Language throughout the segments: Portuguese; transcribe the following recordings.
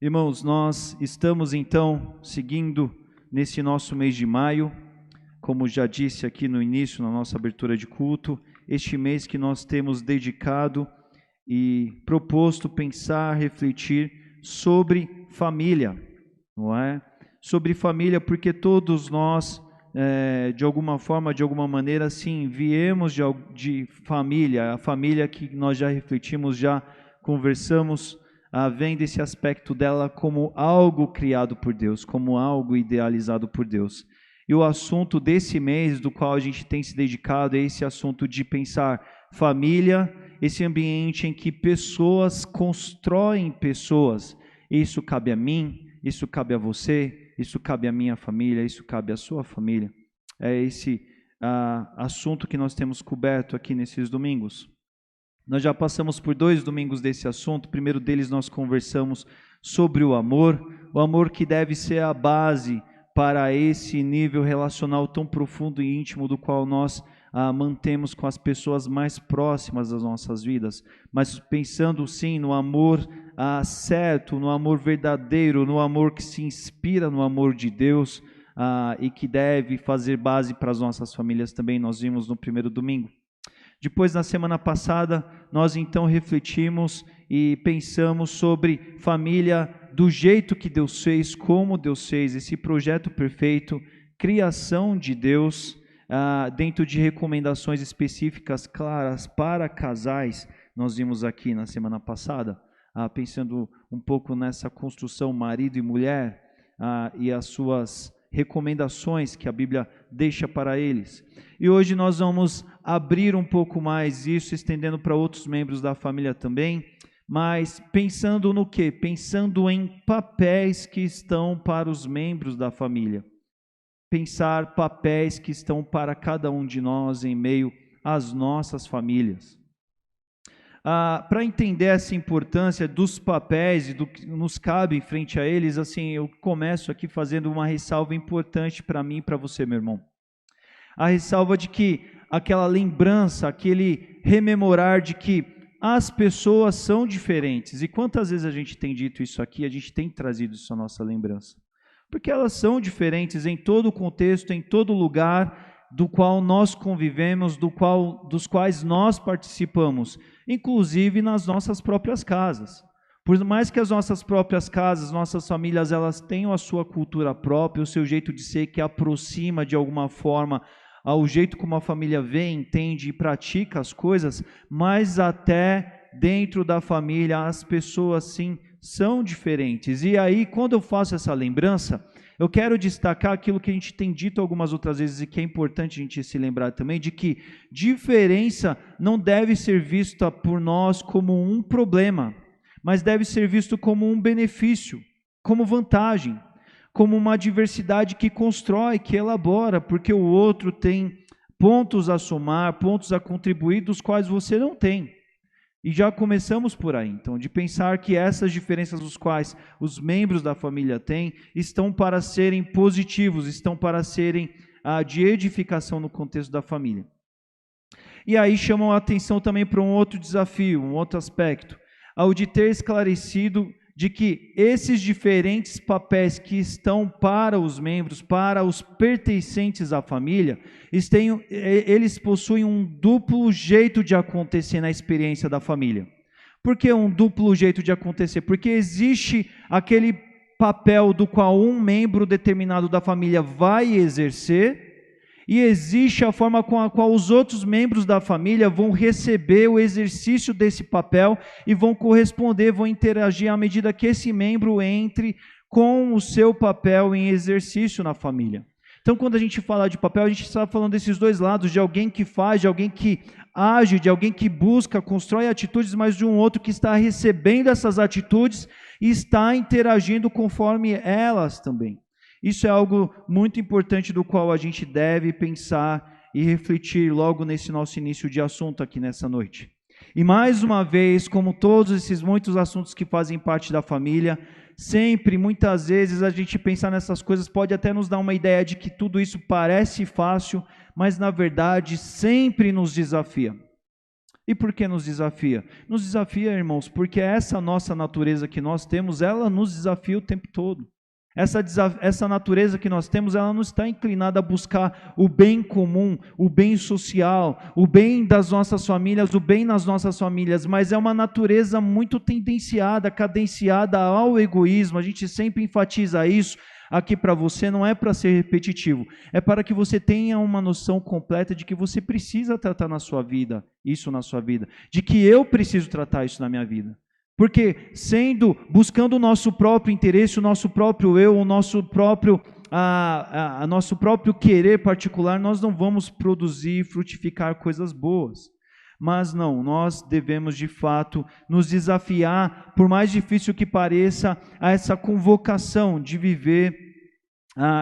Irmãos, nós estamos então seguindo nesse nosso mês de maio, como já disse aqui no início, na nossa abertura de culto, este mês que nós temos dedicado e proposto pensar, refletir sobre família, não é? Sobre família, porque todos nós, de alguma forma, de alguma maneira, sim, viemos de família, a família que nós já refletimos, já conversamos, vendo esse aspecto dela como algo criado por Deus, como algo idealizado por Deus. E o assunto desse mês, do qual a gente tem se dedicado, é esse assunto de pensar família, esse ambiente em que pessoas constroem pessoas. Isso cabe a mim, isso cabe a você, isso cabe à minha família, isso cabe à sua família. É esse assunto que nós temos coberto aqui nesses domingos. Nós já passamos por 2 domingos desse assunto. O primeiro deles nós conversamos sobre o amor que deve ser a base para esse nível relacional tão profundo e íntimo do qual nós mantemos com as pessoas mais próximas das nossas vidas, mas pensando sim no amor certo, no amor verdadeiro, no amor que se inspira no amor de Deus e que deve fazer base para as nossas famílias também, nós vimos no primeiro domingo. Depois, na semana passada, nós então refletimos e pensamos sobre família do jeito que Deus fez, como Deus fez, esse projeto perfeito, criação de Deus, dentro de recomendações específicas claras para casais. Nós vimos aqui na semana passada, pensando um pouco nessa construção marido e mulher e as suas recomendações que a Bíblia deixa para eles. E hoje nós vamos abrir um pouco mais isso, estendendo para outros membros da família também, mas pensando no quê? Pensando em papéis que estão para os membros da família. Pensar papéis que estão para cada um de nós em meio às nossas famílias. Para entender essa importância dos papéis e do que nos cabe frente a eles, assim, eu começo aqui fazendo uma ressalva importante para mim e para você, meu irmão. A ressalva de que aquela lembrança, aquele rememorar de que as pessoas são diferentes. E quantas vezes a gente tem dito isso aqui, a gente tem trazido isso à nossa lembrança? Porque elas são diferentes em todo o contexto, em todo lugar do qual nós convivemos, dos quais nós participamos, inclusive nas nossas próprias casas. Por mais que as nossas próprias casas, nossas famílias, elas tenham a sua cultura própria, o seu jeito de ser que aproxima de alguma forma ao jeito como a família vê, entende e pratica as coisas, mas até dentro da família as pessoas sim são diferentes. E aí, quando eu faço essa lembrança, eu quero destacar aquilo que a gente tem dito algumas outras vezes e que é importante a gente se lembrar também, de que diferença não deve ser vista por nós como um problema, mas deve ser visto como um benefício, como vantagem, como uma diversidade que constrói, que elabora, porque o outro tem pontos a somar, pontos a contribuir, dos quais você não tem. E já começamos por aí, então, de pensar que essas diferenças dos quais os membros da família têm, estão para serem positivos, estão para serem de edificação no contexto da família. E aí chamam a atenção também para um outro desafio, um outro aspecto, ao de ter esclarecido de que esses diferentes papéis que estão para os membros, para os pertencentes à família, eles possuem um duplo jeito de acontecer na experiência da família. Por que um duplo jeito de acontecer? Porque existe aquele papel do qual um membro determinado da família vai exercer, e existe a forma com a qual os outros membros da família vão receber o exercício desse papel e vão corresponder, vão interagir à medida que esse membro entre com o seu papel em exercício na família. Então, quando a gente fala de papel, a gente está falando desses dois lados, de alguém que faz, de alguém que age, de alguém que busca, constrói atitudes, mas de um outro que está recebendo essas atitudes e está interagindo conforme elas também. Isso é algo muito importante do qual a gente deve pensar e refletir logo nesse nosso início de assunto aqui nessa noite. E mais uma vez, como todos esses muitos assuntos que fazem parte da família, sempre, muitas vezes, a gente pensar nessas coisas pode até nos dar uma ideia de que tudo isso parece fácil, mas na verdade sempre nos desafia. E por que nos desafia? Nos desafia, irmãos, porque essa nossa natureza que nós temos, ela nos desafia o tempo todo. Essa natureza que nós temos, ela não está inclinada a buscar o bem comum, o bem social, o bem das nossas famílias, o bem nas nossas famílias, mas é uma natureza muito tendenciada, cadenciada ao egoísmo. A gente sempre enfatiza isso aqui para você, não é para ser repetitivo, é para que você tenha uma noção completa de que você precisa tratar na sua vida, isso na sua vida, de que eu preciso tratar isso na minha vida. Porque buscando o nosso próprio interesse, o nosso próprio eu, o nosso próprio querer particular, nós não vamos produzir e frutificar coisas boas. Mas não, nós devemos de fato nos desafiar, por mais difícil que pareça, a essa convocação de viver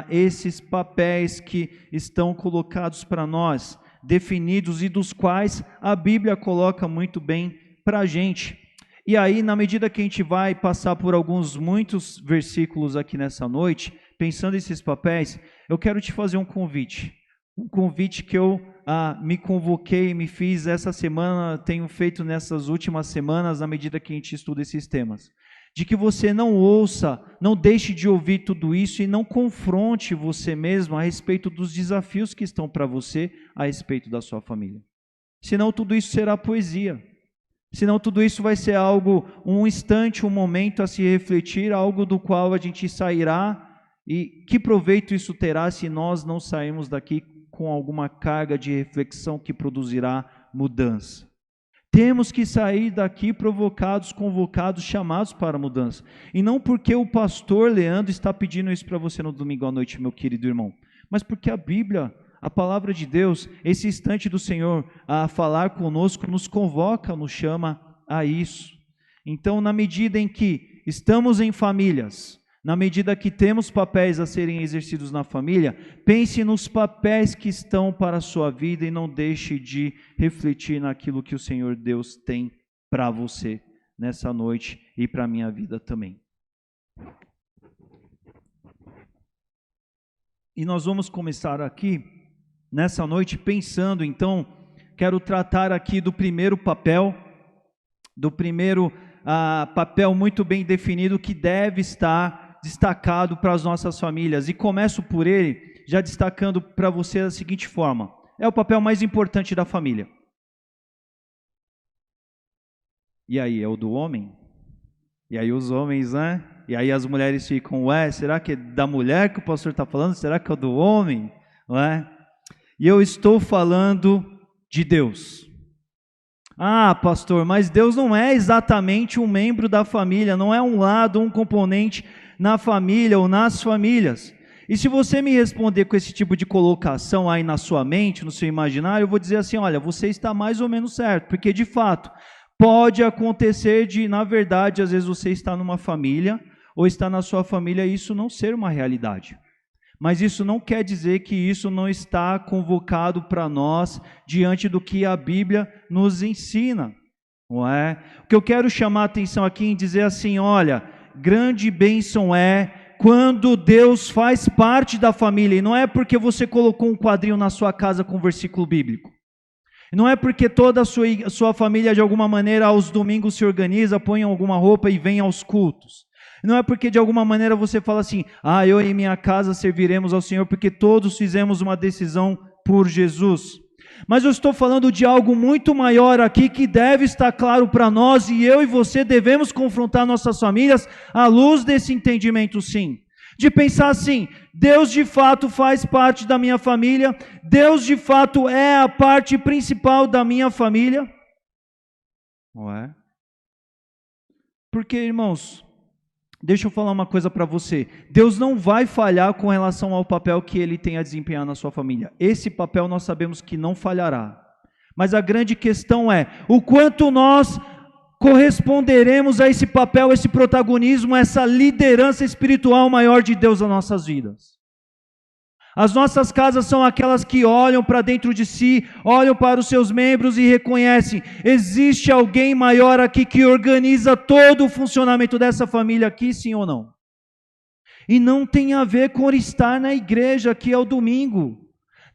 esses papéis que estão colocados para nós, definidos e dos quais a Bíblia coloca muito bem para a gente. E aí, na medida que a gente vai passar por muitos versículos aqui nessa noite, pensando nesses papéis, eu quero te fazer um convite que eu me convoquei, me fiz essa semana, tenho feito nessas últimas semanas, na medida que a gente estuda esses temas, de que você não ouça, não deixe de ouvir tudo isso e não confronte você mesmo a respeito dos desafios que estão para você, a respeito da sua família. Senão tudo isso será poesia. Senão tudo isso vai ser algo, um instante, um momento a se refletir, algo do qual a gente sairá, e que proveito isso terá se nós não sairmos daqui com alguma carga de reflexão que produzirá mudança. Temos que sair daqui provocados, convocados, chamados para a mudança. E não porque o pastor Leandro está pedindo isso para você no domingo à noite, meu querido irmão, mas porque a Bíblia, a palavra de Deus, esse instante do Senhor a falar conosco, nos convoca, nos chama a isso. Então, na medida em que estamos em famílias, na medida que temos papéis a serem exercidos na família, pense nos papéis que estão para a sua vida e não deixe de refletir naquilo que o Senhor Deus tem para você nessa noite e para a minha vida também. E nós vamos começar aqui nessa noite pensando, então, quero tratar aqui do primeiro papel, papel muito bem definido que deve estar destacado para as nossas famílias. E começo por ele, já destacando para você da seguinte forma: é o papel mais importante da família. E aí, é o do homem? E aí os homens, né? E aí as mulheres ficam, será que é da mulher que o pastor está falando? Será que é o do homem? Não é? E eu estou falando de Deus. Pastor, mas Deus não é exatamente um membro da família, não é um lado, um componente na família ou nas famílias. E se você me responder com esse tipo de colocação aí na sua mente, no seu imaginário, eu vou dizer assim, olha, você está mais ou menos certo, porque de fato, pode acontecer na verdade, às vezes você está numa família, ou está na sua família e isso não ser uma realidade. Mas isso não quer dizer que isso não está convocado para nós diante do que a Bíblia nos ensina, não é? O que eu quero chamar a atenção aqui em dizer assim, olha, grande bênção é quando Deus faz parte da família, e não é porque você colocou um quadrinho na sua casa com um versículo bíblico, não é porque toda a sua família de alguma maneira aos domingos se organiza, põe alguma roupa e vem aos cultos. Não é porque de alguma maneira você fala assim, eu e minha casa serviremos ao Senhor, porque todos fizemos uma decisão por Jesus. Mas eu estou falando de algo muito maior aqui, que deve estar claro para nós, e eu e você devemos confrontar nossas famílias à luz desse entendimento, sim. De pensar assim, Deus de fato faz parte da minha família, Deus de fato é a parte principal da minha família. Não é? Porque, irmãos, deixa eu falar uma coisa para você. Deus não vai falhar com relação ao papel que Ele tem a desempenhar na sua família. Esse papel nós sabemos que não falhará. Mas a grande questão é, o quanto nós corresponderemos a esse papel, esse protagonismo, essa liderança espiritual maior de Deus nas nossas vidas. As nossas casas são aquelas que olham para dentro de si, olham para os seus membros e reconhecem, existe alguém maior aqui que organiza todo o funcionamento dessa família aqui, sim ou não? E não tem a ver com estar na igreja aqui ao domingo.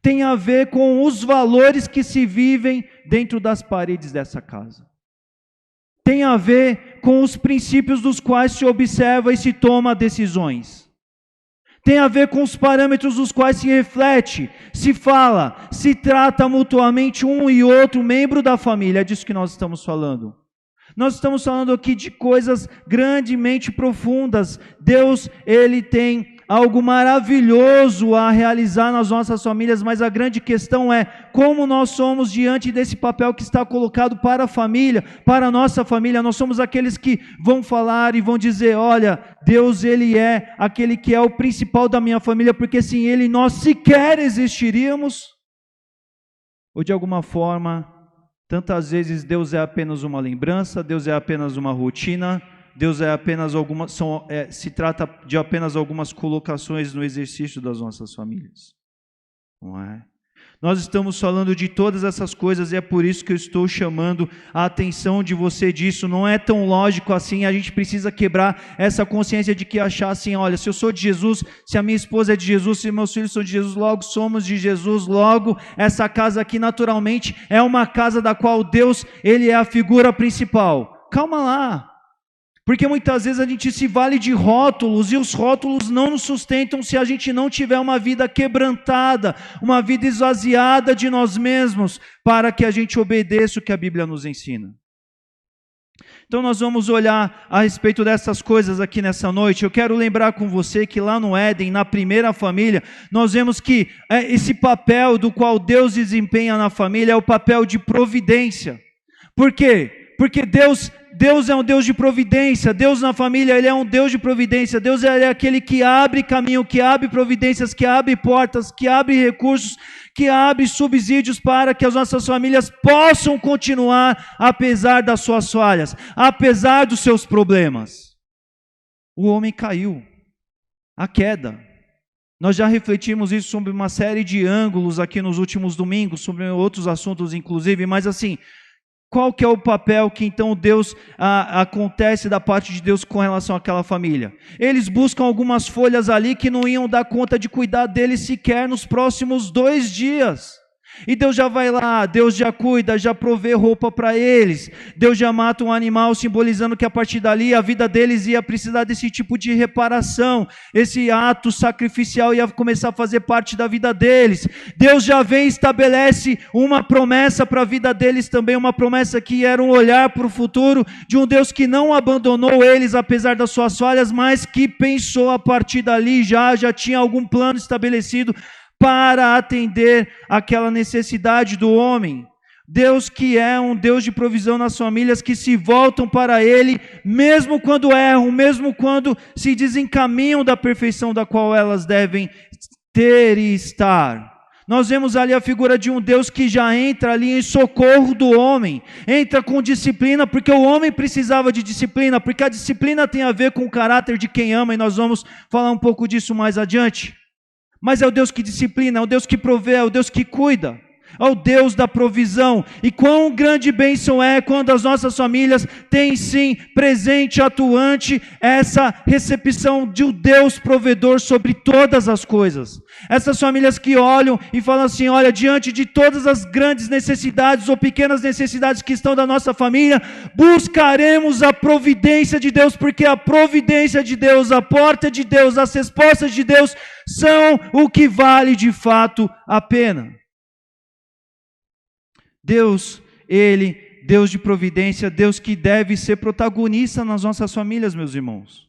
tem a ver com os valores que se vivem dentro das paredes dessa casa. Tem a ver com os princípios dos quais se observa e se toma decisões. Tem a ver com os parâmetros dos quais se reflete, se fala, se trata mutuamente um e outro membro da família. É disso que nós estamos falando. Nós estamos falando aqui de coisas grandemente profundas. Deus, Ele tem algo maravilhoso a realizar nas nossas famílias, mas a grande questão é como nós somos diante desse papel que está colocado para a família, para a nossa família. Nós somos aqueles que vão falar e vão dizer, olha, Deus, Ele é aquele que é o principal da minha família, porque sem Ele nós sequer existiríamos. Ou de alguma forma, tantas vezes Deus é apenas uma lembrança, Deus é apenas uma rotina, Deus é apenas se trata de apenas algumas colocações no exercício das nossas famílias. Não é? Nós estamos falando de todas essas coisas e é por isso que eu estou chamando a atenção de você disso. Não é tão lógico assim, a gente precisa quebrar essa consciência de que achar assim, olha, se eu sou de Jesus, se a minha esposa é de Jesus, se meus filhos são de Jesus, logo somos de Jesus, logo essa casa aqui naturalmente é uma casa da qual Deus, Ele é a figura principal. Calma lá. Porque muitas vezes a gente se vale de rótulos e os rótulos não nos sustentam se a gente não tiver uma vida quebrantada, uma vida esvaziada de nós mesmos, para que a gente obedeça o que a Bíblia nos ensina. Então nós vamos olhar a respeito dessas coisas aqui nessa noite. Eu quero lembrar com você que lá no Éden, na primeira família, nós vemos que esse papel do qual Deus desempenha na família é o papel de providência. Por quê? Porque Deus é um Deus de providência. Deus na família, Ele é um Deus de providência. Deus é aquele que abre caminho, que abre providências, que abre portas, que abre recursos, que abre subsídios para que as nossas famílias possam continuar apesar das suas falhas, apesar dos seus problemas. O homem caiu, a queda. Nós já refletimos isso sobre uma série de ângulos aqui nos últimos domingos, sobre outros assuntos inclusive, mas assim, qual que é o papel que então Deus acontece da parte de Deus com relação àquela família? Eles buscam algumas folhas ali que não iam dar conta de cuidar deles sequer nos próximos 2 dias. E Deus já vai lá, Deus já cuida, já provê roupa para eles. Deus já mata um animal, simbolizando que a partir dali a vida deles ia precisar desse tipo de reparação. Esse ato sacrificial ia começar a fazer parte da vida deles. Deus já vem e estabelece uma promessa para a vida deles também, uma promessa que era um olhar para o futuro de um Deus que não abandonou eles apesar das suas falhas, mas que pensou a partir dali, já tinha algum plano estabelecido para atender aquela necessidade do homem. Deus que é um Deus de provisão nas famílias que se voltam para Ele, mesmo quando erram, mesmo quando se desencaminham da perfeição da qual elas devem ter e estar. Nós vemos ali a figura de um Deus que já entra ali em socorro do homem, entra com disciplina, porque o homem precisava de disciplina, porque a disciplina tem a ver com o caráter de quem ama, e nós vamos falar um pouco disso mais adiante. Mas é o Deus que disciplina, é o Deus que provê, é o Deus que cuida, é o Deus da provisão. E quão grande bênção é quando as nossas famílias têm sim presente, atuante, essa recepção de um Deus provedor sobre todas as coisas. Essas famílias que olham e falam assim, olha, diante de todas as grandes necessidades ou pequenas necessidades que estão da nossa família, buscaremos a providência de Deus, porque a providência de Deus, a porta de Deus, as respostas de Deus são o que vale de fato a pena. Deus, Ele, Deus de providência, Deus que deve ser protagonista nas nossas famílias, meus irmãos.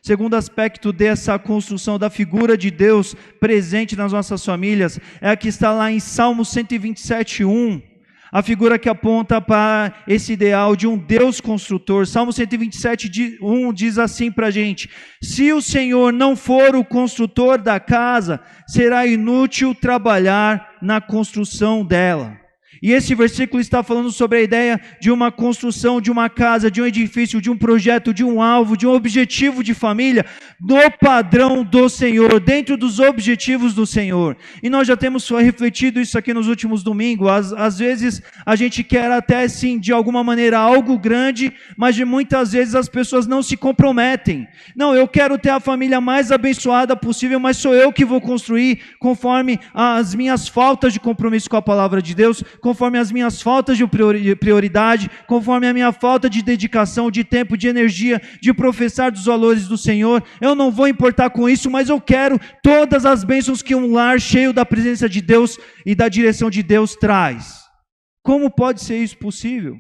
Segundo aspecto dessa construção da figura de Deus presente nas nossas famílias, é a que está lá em Salmo 127:1, a figura que aponta para esse ideal de um Deus construtor. Salmo 127:1 diz assim para a gente: se o Senhor não for o construtor da casa, será inútil trabalhar na construção dela. E esse versículo está falando sobre a ideia de uma construção, de uma casa, de um edifício, de um projeto, de um alvo, de um objetivo de família, no padrão do Senhor, dentro dos objetivos do Senhor. E nós já temos refletido isso aqui nos últimos domingos. Às vezes a gente quer até sim, de alguma maneira, algo grande, mas de muitas vezes as pessoas não se comprometem. Não, eu quero ter a família mais abençoada possível, mas sou eu que vou construir conforme as minhas faltas de compromisso com a palavra de Deus, conforme as minhas faltas de prioridade, conforme a minha falta de dedicação, de tempo, de energia, de professar dos valores do Senhor. Eu não vou importar com isso, mas eu quero todas as bênçãos que um lar cheio da presença de Deus e da direção de Deus traz. Como pode ser isso possível?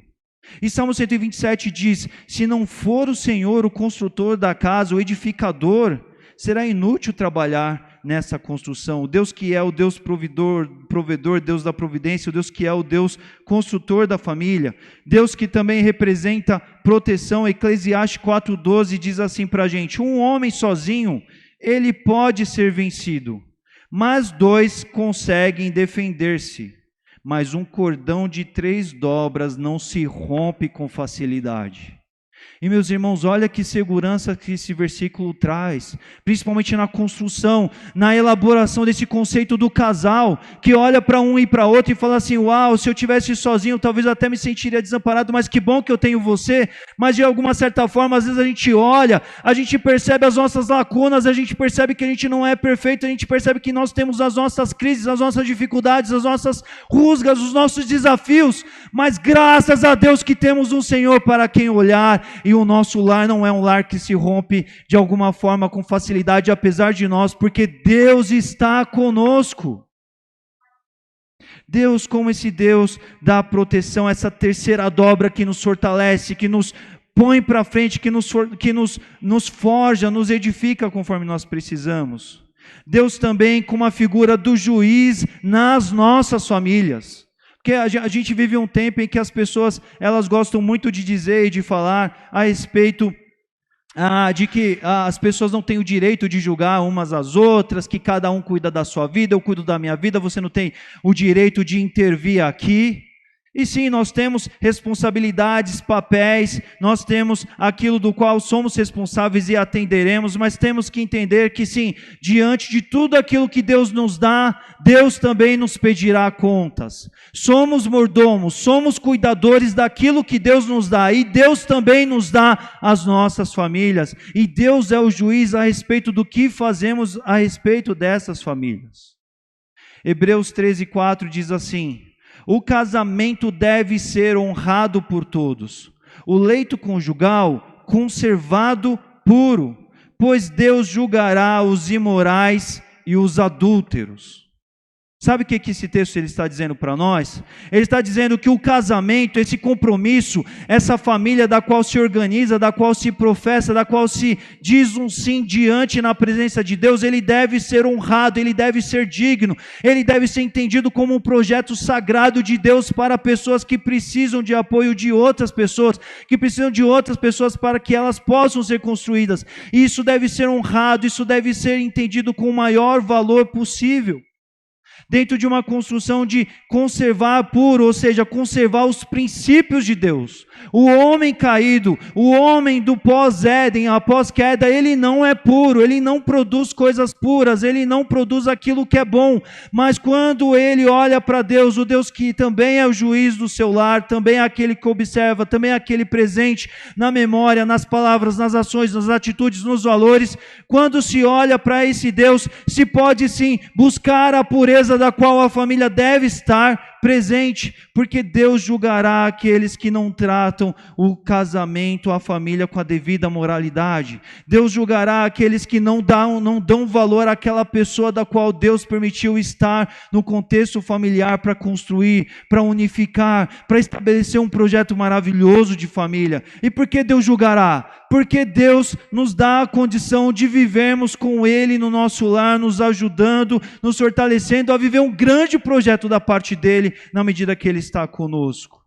E Salmo 127 diz: se não for o Senhor o construtor da casa, o edificador, será inútil trabalhar nessa construção. O Deus que é o Deus provedor, Deus da providência, o Deus que é o Deus construtor da família, Deus que também representa proteção. Eclesiastes 4:12 diz assim para a gente: um homem sozinho, ele pode ser vencido, mas dois conseguem defender-se. Mas um cordão de 3 dobras não se rompe com facilidade. E meus irmãos, olha que segurança que esse versículo traz, principalmente na construção, na elaboração desse conceito do casal, que olha para um e para outro e fala assim: uau, se eu tivesse sozinho, talvez eu até me sentiria desamparado, mas que bom que eu tenho você. Mas de alguma certa forma, às vezes a gente olha, a gente percebe as nossas lacunas, a gente percebe que a gente não é perfeito, a gente percebe que nós temos as nossas crises, as nossas dificuldades, as nossas rusgas, os nossos desafios, mas graças a Deus que temos um Senhor para quem olhar. E o nosso lar não é um lar que se rompe de alguma forma com facilidade, apesar de nós, porque Deus está conosco. Deus, como esse Deus da proteção, essa terceira dobra que nos fortalece, que nos põe para frente, que nos forja, nos edifica conforme nós precisamos. Deus também como a figura do juiz nas nossas famílias. Porque a gente vive um tempo em que as pessoas, elas gostam muito de dizer e de falar a respeito de que as pessoas não têm o direito de julgar umas às outras, que cada um cuida da sua vida, eu cuido da minha vida, você não tem o direito de intervir aqui. E sim, nós temos responsabilidades, papéis, nós temos aquilo do qual somos responsáveis e atenderemos, mas temos que entender que sim, diante de tudo aquilo que Deus nos dá, Deus também nos pedirá contas. Somos mordomos, somos cuidadores daquilo que Deus nos dá, e Deus também nos dá as nossas famílias, e Deus é o juiz a respeito do que fazemos a respeito dessas famílias. Hebreus 13:4 diz assim: o casamento deve ser honrado por todos, o leito conjugal conservado puro, pois Deus julgará os imorais e os adúlteros. Sabe o que esse texto ele está dizendo para nós? Ele está dizendo que o casamento, esse compromisso, essa família da qual se organiza, da qual se professa, da qual se diz um sim diante na presença de Deus, ele deve ser honrado, ele deve ser digno, ele deve ser entendido como um projeto sagrado de Deus para pessoas que precisam de apoio de outras pessoas, que precisam de outras pessoas para que elas possam ser construídas. E isso deve ser honrado, isso deve ser entendido com o maior valor possível. Dentro de uma construção de conservar puro, ou seja, conservar os princípios de Deus. O homem caído, o homem do pós-Éden, após queda, ele não é puro, ele não produz coisas puras, ele não produz aquilo que é bom. Mas quando ele olha para Deus, o Deus que também é o juiz do seu lar, também é aquele que observa, também é aquele presente na memória, nas palavras, nas ações, nas atitudes, nos valores, quando se olha para esse Deus, se pode sim buscar a pureza da qual a família deve estar presente, porque Deus julgará aqueles que não tratam o casamento, a família com a devida moralidade. Deus julgará aqueles que não dão valor àquela pessoa da qual Deus permitiu estar no contexto familiar para construir, para unificar, para estabelecer um projeto maravilhoso de família. E por que Deus julgará? Porque Deus nos dá a condição de vivermos com Ele no nosso lar, nos ajudando, nos fortalecendo a viver um grande projeto da parte dEle, na medida que Ele está conosco.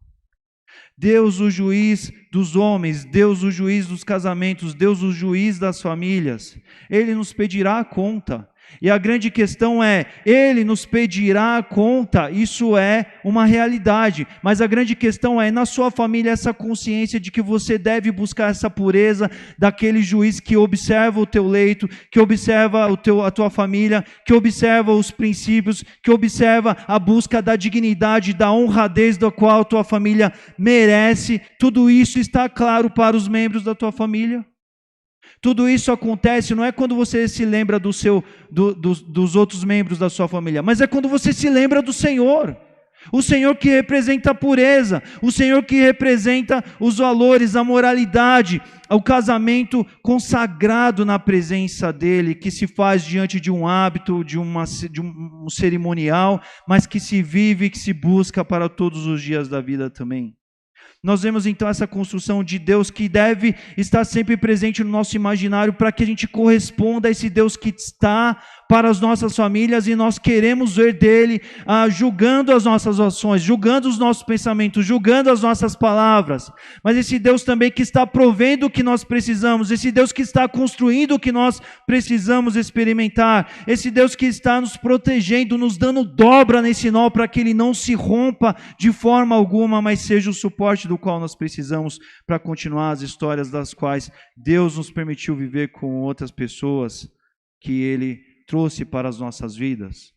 Deus, o juiz dos homens, Deus, o juiz dos casamentos, Deus, o juiz das famílias, Ele nos pedirá conta. E a grande questão é, Ele nos pedirá conta, isso é uma realidade. Mas a grande questão é, na sua família, essa consciência de que você deve buscar essa pureza daquele juiz que observa o teu leito, que observa a tua família, que observa os princípios, que observa a busca da dignidade, da honradez da qual a tua família merece. Tudo isso está claro para os membros da tua família? Tudo isso acontece não é quando você se lembra dos outros membros da sua família, mas é quando você se lembra do Senhor. O Senhor que representa a pureza, o Senhor que representa os valores, a moralidade, o casamento consagrado na presença dEle, que se faz diante de um hábito, de um cerimonial, mas que se vive, que se busca para todos os dias da vida também. Nós vemos então essa construção de Deus que deve estar sempre presente no nosso imaginário para que a gente corresponda a esse Deus que está para as nossas famílias e nós queremos ver dele julgando as nossas ações, julgando os nossos pensamentos, julgando as nossas palavras. Mas esse Deus também que está provendo o que nós precisamos, esse Deus que está construindo o que nós precisamos experimentar, esse Deus que está nos protegendo, nos dando dobra nesse nó para que ele não se rompa de forma alguma, mas seja o suporte do qual nós precisamos para continuar as histórias das quais Deus nos permitiu viver com outras pessoas que Ele trouxe para as nossas vidas.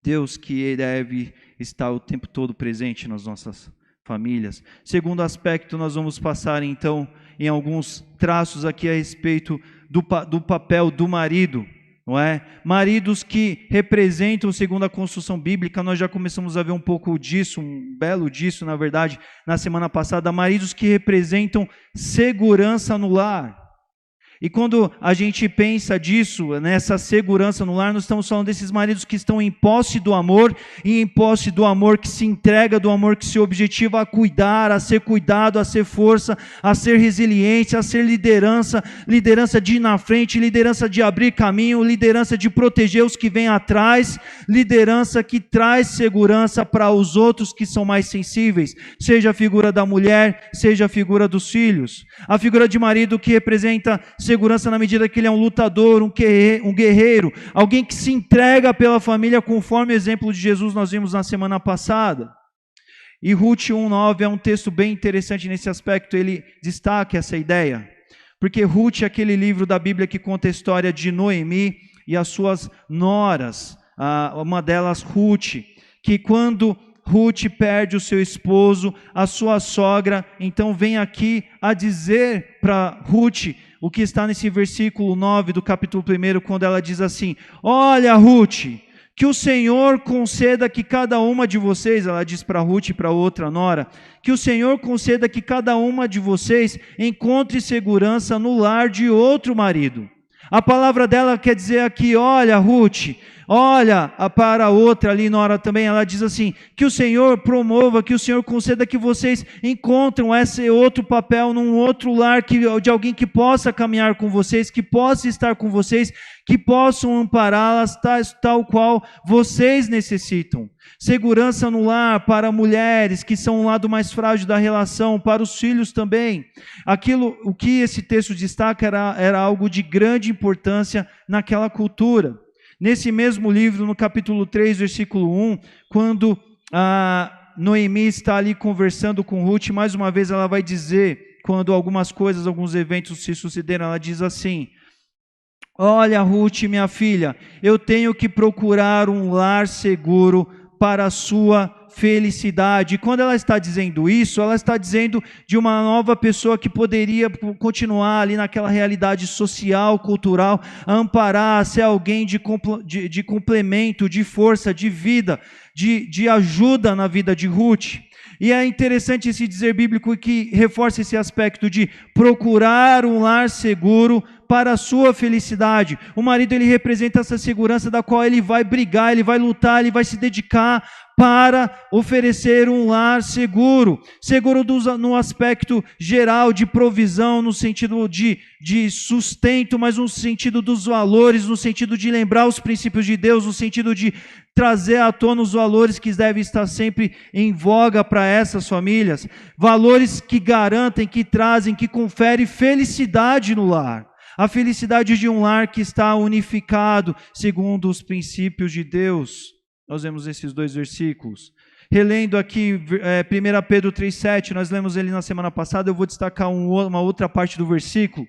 Deus que deve estar o tempo todo presente nas nossas famílias. Segundo aspecto, nós vamos passar então em alguns traços aqui a respeito do papel do marido. Não é? Maridos que representam, segundo a construção bíblica, nós já começamos a ver um pouco disso, um belo disso, na verdade, na semana passada, maridos que representam segurança no lar. E quando a gente pensa disso, nessa segurança no lar, nós estamos falando desses maridos que estão em posse do amor, e em posse do amor que se entrega, do amor que se objetiva a cuidar, a ser cuidado, a ser força, a ser resiliência, a ser liderança, liderança de ir na frente, liderança de abrir caminho, liderança de proteger os que vêm atrás, liderança que traz segurança para os outros que são mais sensíveis, seja a figura da mulher, seja a figura dos filhos. A figura de marido que representa segurança na medida que ele é um lutador, um guerreiro, alguém que se entrega pela família conforme o exemplo de Jesus nós vimos na semana passada. E Ruth 1:9 é um texto bem interessante nesse aspecto, ele destaca essa ideia, porque Ruth é aquele livro da Bíblia que conta a história de Noemi e as suas noras, uma delas Ruth, que quando Ruth perde o seu esposo, a sua sogra, então vem aqui a dizer para Ruth, o que está nesse versículo 9 do capítulo 1, quando ela diz assim: olha, Ruth, que o Senhor conceda que cada uma de vocês, ela diz para Ruth e para outra nora, que o Senhor conceda que cada uma de vocês encontre segurança no lar de outro marido. A palavra dela quer dizer aqui, olha, Ruth, olha para a outra ali na hora também, ela diz assim, que o Senhor promova, que o Senhor conceda que vocês encontrem esse outro papel num outro lar, de alguém que possa caminhar com vocês, que possa estar com vocês, que possam ampará-las tal qual vocês necessitam. Segurança no lar para mulheres que são um lado mais frágil da relação, para os filhos também. O que esse texto destaca era algo de grande importância naquela cultura. Nesse mesmo livro, no capítulo 3, versículo 1, quando Noemi está ali conversando com Ruth, mais uma vez ela vai dizer, quando alguns eventos se sucederam, ela diz assim: olha, Ruth, minha filha, eu tenho que procurar um lar seguro para a sua felicidade. E quando ela está dizendo isso, ela está dizendo de uma nova pessoa que poderia continuar ali naquela realidade social, cultural, a amparar, a ser alguém de complemento, de força, de vida, de ajuda na vida de Ruth. E é interessante esse dizer bíblico que reforça esse aspecto de procurar um lar seguro para a sua felicidade. O marido, ele representa essa segurança da qual ele vai brigar, ele vai lutar, ele vai se dedicar para oferecer um lar seguro. Seguro no aspecto geral de provisão, no sentido de sustento, mas no sentido dos valores, no sentido de lembrar os princípios de Deus, no sentido de trazer à tona os valores que devem estar sempre em voga para essas famílias. Valores que garantem, que trazem, que conferem felicidade no lar. A felicidade de um lar que está unificado segundo os princípios de Deus. Nós vemos esses dois versículos. Relendo aqui 1 Pedro 3,7, nós lemos ele na semana passada, eu vou destacar uma outra parte do versículo.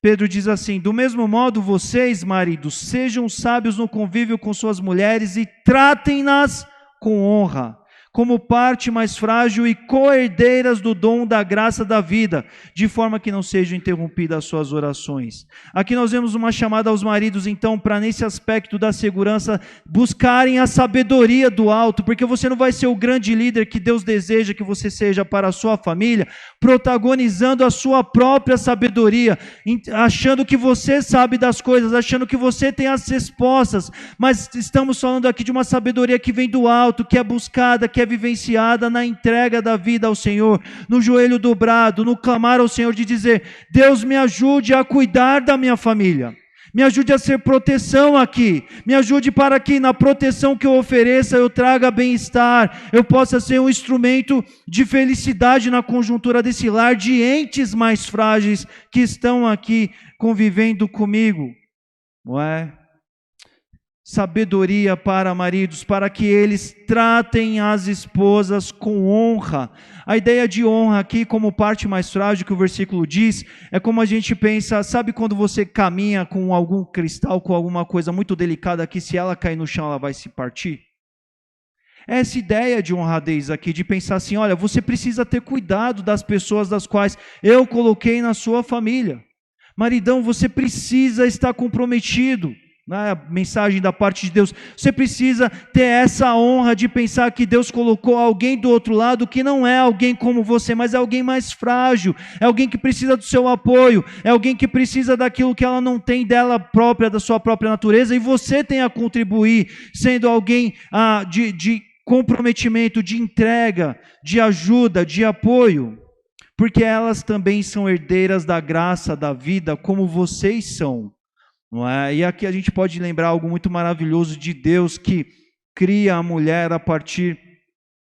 Pedro diz assim: do mesmo modo vocês, maridos, sejam sábios no convívio com suas mulheres e tratem-nas com honra, como parte mais frágil e co-herdeiras do dom da graça da vida, de forma que não sejam interrompidas as suas orações. Aqui nós vemos uma chamada aos maridos, então, para nesse aspecto da segurança, buscarem a sabedoria do alto, porque você não vai ser o grande líder que Deus deseja que você seja para a sua família, protagonizando a sua própria sabedoria, achando que você sabe das coisas, achando que você tem as respostas, mas estamos falando aqui de uma sabedoria que vem do alto, que é buscada, que é vivenciada na entrega da vida ao Senhor, no joelho dobrado, no clamar ao Senhor de dizer: Deus, me ajude a cuidar da minha família, me ajude a ser proteção aqui, me ajude para que na proteção que eu ofereça eu traga bem-estar, eu possa ser um instrumento de felicidade na conjuntura desse lar, de entes mais frágeis que estão aqui convivendo comigo, não é? Sabedoria para maridos, para que eles tratem as esposas com honra. A ideia de honra aqui, como parte mais frágil que o versículo diz, é como a gente pensa, sabe quando você caminha com algum cristal, com alguma coisa muito delicada que se ela cair no chão ela vai se partir? Essa ideia de honradez aqui, de pensar assim, olha, você precisa ter cuidado das pessoas das quais eu coloquei na sua família. Maridão, você precisa estar comprometido. A mensagem da parte de Deus, você precisa ter essa honra de pensar que Deus colocou alguém do outro lado que não é alguém como você, mas é alguém mais frágil, é alguém que precisa do seu apoio, é alguém que precisa daquilo que ela não tem dela própria, da sua própria natureza, e você tem a contribuir, sendo alguém de comprometimento, de entrega, de ajuda, de apoio, porque elas também são herdeiras da graça, da vida, como vocês são. Não é? E aqui a gente pode lembrar algo muito maravilhoso de Deus, que cria a mulher a partir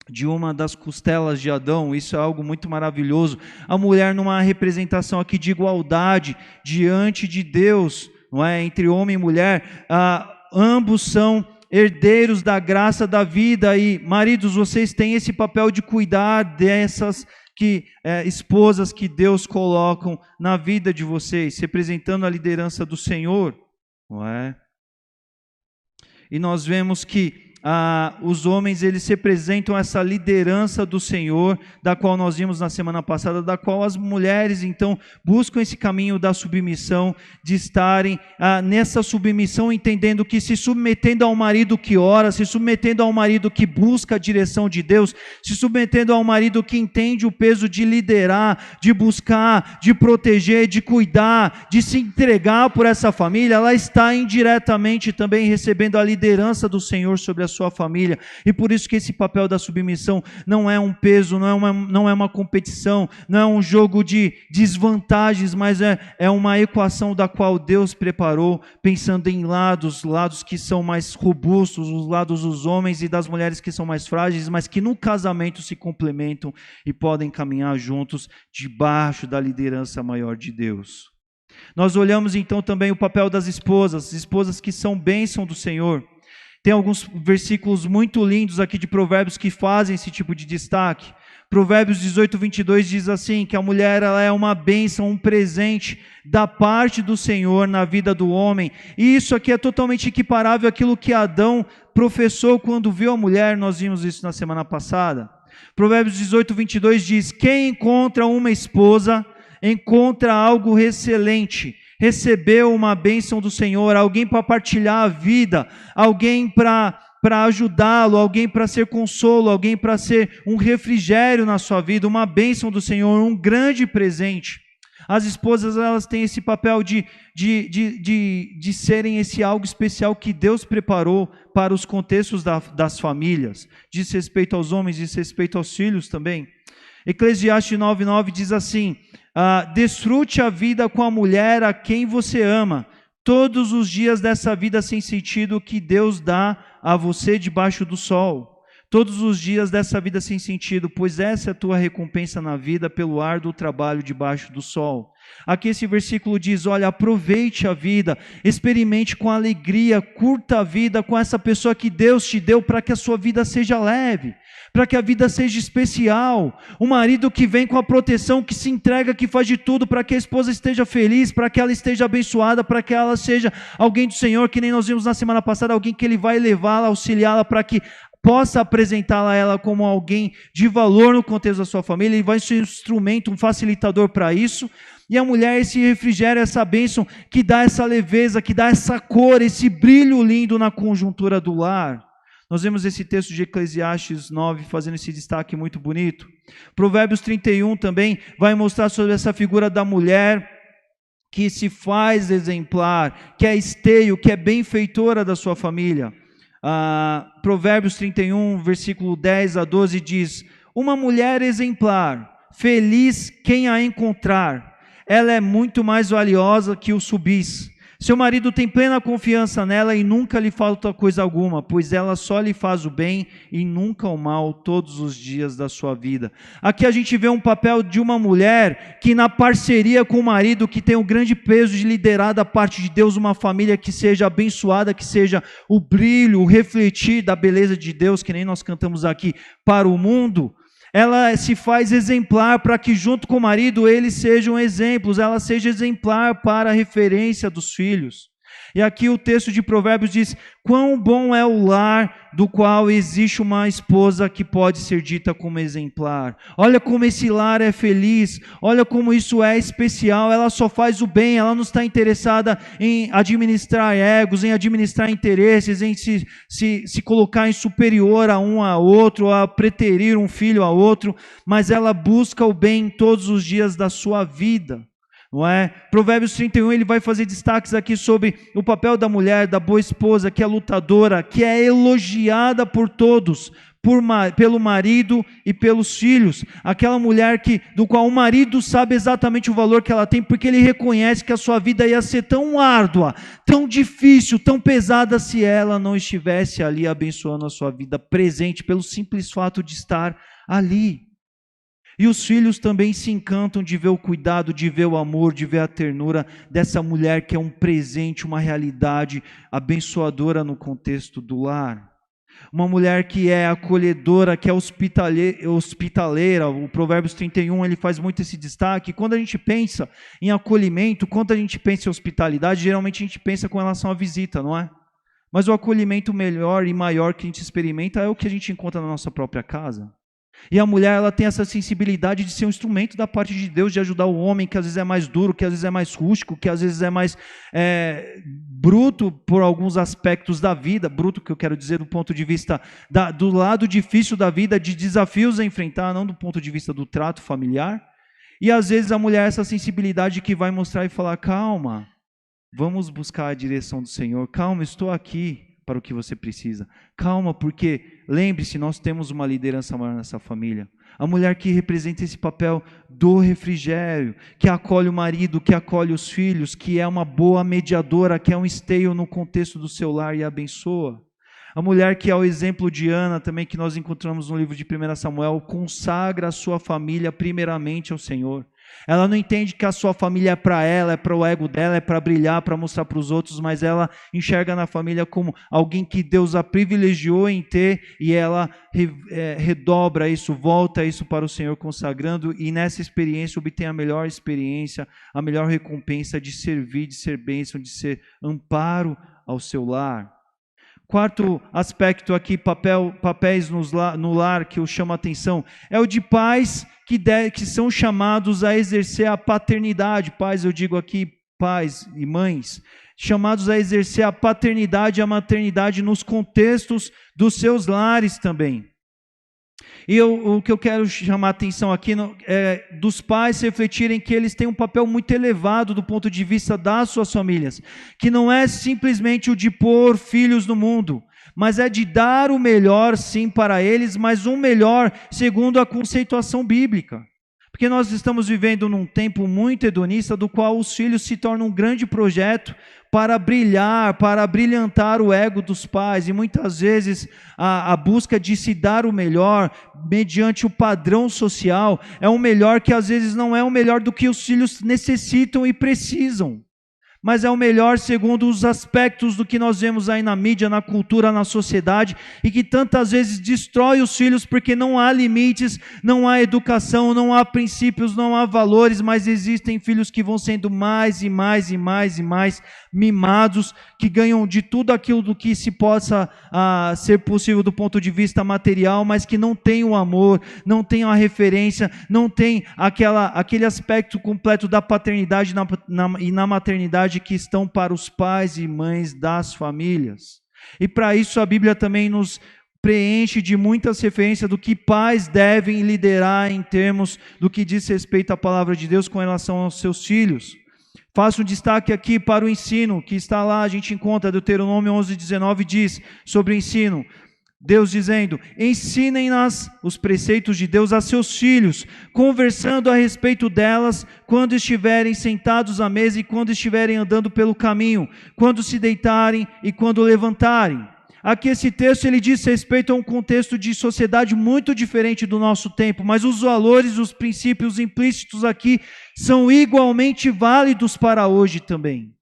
de uma das costelas de Adão. Isso é algo muito maravilhoso. A mulher numa representação aqui de igualdade diante de Deus, não é? Entre homem e mulher, ambos são herdeiros da graça da vida. E maridos, vocês têm esse papel de cuidar dessas esposas que Deus colocam na vida de vocês, representando a liderança do Senhor, não é? E nós vemos que os homens, eles representam essa liderança do Senhor, da qual nós vimos na semana passada, da qual as mulheres, então, buscam esse caminho da submissão, de estarem nessa submissão, entendendo que se submetendo ao marido que ora, se submetendo ao marido que busca a direção de Deus, se submetendo ao marido que entende o peso de liderar, de buscar, de proteger, de cuidar, de se entregar por essa família, ela está indiretamente também recebendo a liderança do Senhor sobre a sua família, e por isso que esse papel da submissão não é um peso, não é uma competição, não é um jogo de desvantagens, mas é uma equação da qual Deus preparou, pensando em lados que são mais robustos, os lados dos homens e das mulheres que são mais frágeis, mas que no casamento se complementam e podem caminhar juntos debaixo da liderança maior de Deus. Nós olhamos então também o papel das esposas que são bênção do Senhor. Tem alguns versículos muito lindos aqui de Provérbios que fazem esse tipo de destaque. Provérbios 18, 22 diz assim, que a mulher ela é uma bênção, um presente da parte do Senhor na vida do homem. E isso aqui é totalmente equiparável àquilo que Adão professou quando viu a mulher. Nós vimos isso na semana passada. Provérbios 18, 22 diz, quem encontra uma esposa, encontra algo excelente. Recebeu uma bênção do Senhor, alguém para partilhar a vida, alguém para ajudá-lo, alguém para ser consolo, alguém para ser um refrigério na sua vida, uma bênção do Senhor, um grande presente. As esposas, elas têm esse papel de serem esse algo especial que Deus preparou para os contextos das famílias. Diz respeito aos homens, diz respeito aos filhos também. Eclesiastes 9:9 diz assim, desfrute a vida com a mulher a quem você ama, todos os dias dessa vida sem sentido que Deus dá a você debaixo do sol. todos os dias dessa vida sem sentido, pois essa é a tua recompensa na vida pelo árduo trabalho debaixo do sol. Aqui esse versículo diz, olha, aproveite a vida, experimente com alegria, curta a vida com essa pessoa que Deus te deu para que a sua vida seja leve, para que a vida seja especial. Um marido que vem com a proteção, que se entrega, que faz de tudo para que a esposa esteja feliz, para que ela esteja abençoada, para que ela seja alguém do Senhor, que nem nós vimos na semana passada, alguém que Ele vai levá-la, auxiliá-la para que possa apresentá-la a ela como alguém de valor no contexto da sua família. Ele vai ser um instrumento, um facilitador para isso. E a mulher, esse refrigério, essa bênção que dá essa leveza, que dá essa cor, esse brilho lindo na conjuntura do lar. Nós vemos esse texto de Eclesiastes 9 fazendo esse destaque muito bonito. Provérbios 31 também vai mostrar sobre essa figura da mulher que se faz exemplar, que é esteio, que é benfeitora da sua família. Provérbios 31, versículo 10 a 12 diz, uma mulher exemplar, feliz quem a encontrar, ela é muito mais valiosa que o subis. Seu marido tem plena confiança nela e nunca lhe falta coisa alguma, pois ela só lhe faz o bem e nunca o mal todos os dias da sua vida. Aqui a gente vê um papel de uma mulher que na parceria com o marido, que tem o grande peso de liderar da parte de Deus uma família que seja abençoada, que seja o brilho, o refletir da beleza de Deus, que nem nós cantamos aqui, para o mundo. Ela se faz exemplar para que junto com o marido eles sejam exemplos, ela seja exemplar para a referência dos filhos. E aqui o texto de Provérbios diz, quão bom é o lar do qual existe uma esposa que pode ser dita como exemplar. Olha como esse lar é feliz, olha como isso é especial, ela só faz o bem, ela não está interessada em administrar egos, em administrar interesses, em se colocar em superior a um a outro, a preterir um filho a outro, mas ela busca o bem todos os dias da sua vida. Não é? Provérbios 31, ele vai fazer destaques aqui sobre o papel da mulher, da boa esposa, que é lutadora, que é elogiada por todos, pelo marido e pelos filhos. Aquela mulher do qual o marido sabe exatamente o valor que ela tem, porque ele reconhece que a sua vida ia ser tão árdua, tão difícil, tão pesada, se ela não estivesse ali abençoando a sua vida presente, pelo simples fato de estar ali. E os filhos também se encantam de ver o cuidado, de ver o amor, de ver a ternura dessa mulher que é um presente, uma realidade abençoadora no contexto do lar. Uma mulher que é acolhedora, que é hospitaleira. O Provérbios 31, ele faz muito esse destaque. Quando a gente pensa em acolhimento, quando a gente pensa em hospitalidade, geralmente a gente pensa com relação à visita, não é? Mas o acolhimento melhor e maior que a gente experimenta é o que a gente encontra na nossa própria casa. E a mulher, ela tem essa sensibilidade de ser um instrumento da parte de Deus, de ajudar o homem, que às vezes é mais duro, que às vezes é mais rústico, que às vezes é mais bruto por alguns aspectos da vida, bruto que eu quero dizer do ponto de vista do lado difícil da vida, de desafios a enfrentar, não do ponto de vista do trato familiar. E às vezes a mulher, essa sensibilidade que vai mostrar e falar, calma, vamos buscar a direção do Senhor, calma, estou aqui para o que você precisa. Calma, porque lembre-se, nós temos uma liderança maior nessa família. A mulher que representa esse papel do refrigério, que acolhe o marido, que acolhe os filhos, que é uma boa mediadora, que é um esteio no contexto do seu lar e abençoa. A mulher que é o exemplo de Ana também, que nós encontramos no livro de 1 Samuel, consagra a sua família primeiramente ao Senhor. Ela não entende que a sua família é para ela, é para o ego dela, é para brilhar, para mostrar para os outros, mas ela enxerga na família como alguém que Deus a privilegiou em ter, e ela redobra isso, volta isso para o Senhor, consagrando, e nessa experiência obtém a melhor experiência, a melhor recompensa de servir, de ser bênção, de ser amparo ao seu lar. Quarto aspecto aqui, papéis no lar que eu chamo a atenção, é o de pais que são chamados a exercer a paternidade. Pais, eu digo aqui, pais e mães, chamados a exercer a paternidade e a maternidade nos contextos dos seus lares também. E o que eu quero chamar a atenção aqui é dos pais refletirem que eles têm um papel muito elevado do ponto de vista das suas famílias, que não é simplesmente o de pôr filhos no mundo, mas é de dar o melhor sim para eles, mas um melhor segundo a conceituação bíblica. Porque nós estamos vivendo num tempo muito hedonista, do qual os filhos se tornam um grande projeto para brilhar, para brilhantar o ego dos pais, e muitas vezes a busca de se dar o melhor, mediante o padrão social, é um melhor que às vezes não é o melhor do que os filhos necessitam e precisam, mas é o melhor segundo os aspectos do que nós vemos aí na mídia, na cultura, na sociedade, e que tantas vezes destrói os filhos porque não há limites, não há educação, não há princípios, não há valores, mas existem filhos que vão sendo mais e mais e mais e mais mimados, que ganham de tudo aquilo do que se possa ser possível do ponto de vista material, mas que não tem o amor, não tem a referência, não tem aquele aspecto completo da paternidade e na maternidade que estão para os pais e mães das famílias. E para isso a Bíblia também nos preenche de muitas referências do que pais devem liderar em termos do que diz respeito à palavra de Deus com relação aos seus filhos. Faço um destaque aqui para o ensino, que está lá, a gente encontra, Deuteronômio 11:19 diz sobre o ensino, Deus dizendo: ensinem-nas os preceitos de Deus a seus filhos, conversando a respeito delas quando estiverem sentados à mesa e quando estiverem andando pelo caminho, quando se deitarem e quando levantarem. Aqui esse texto ele diz respeito a um contexto de sociedade muito diferente do nosso tempo, mas os valores, os princípios implícitos aqui são igualmente válidos para hoje também.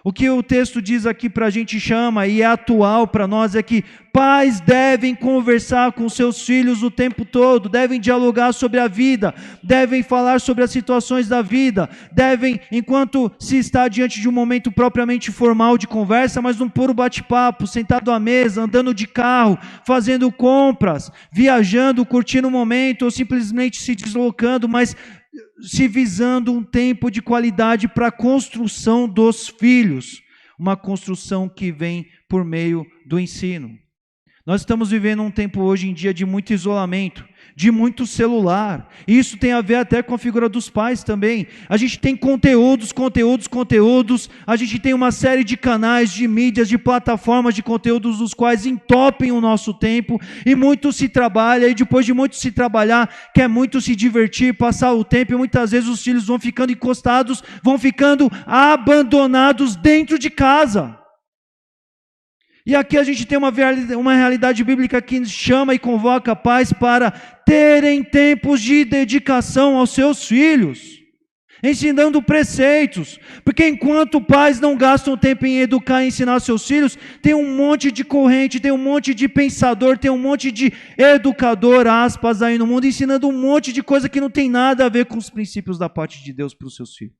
O que o texto diz aqui para a gente chama, e é atual para nós, é que pais devem conversar com seus filhos o tempo todo, devem dialogar sobre a vida, devem falar sobre as situações da vida, devem, enquanto se está diante de um momento propriamente formal de conversa, mas num puro bate-papo, sentado à mesa, andando de carro, fazendo compras, viajando, curtindo o momento, ou simplesmente se deslocando, mas se visando um tempo de qualidade para a construção dos filhos, uma construção que vem por meio do ensino. Nós estamos vivendo um tempo hoje em dia de muito isolamento, de muito celular, e isso tem a ver até com a figura dos pais também. A gente tem conteúdos, a gente tem uma série de canais, de mídias, de plataformas de conteúdos dos quais entopem o nosso tempo, e muito se trabalha, e depois de muito se trabalhar, quer muito se divertir, passar o tempo, e muitas vezes os filhos vão ficando encostados, vão ficando abandonados dentro de casa. E aqui a gente tem uma realidade bíblica que chama e convoca pais para terem tempos de dedicação aos seus filhos, ensinando preceitos, porque enquanto pais não gastam tempo em educar e ensinar seus filhos, tem um monte de corrente, tem um monte de pensador, tem um monte de educador, aspas, aí no mundo, ensinando um monte de coisa que não tem nada a ver com os princípios da parte de Deus para os seus filhos.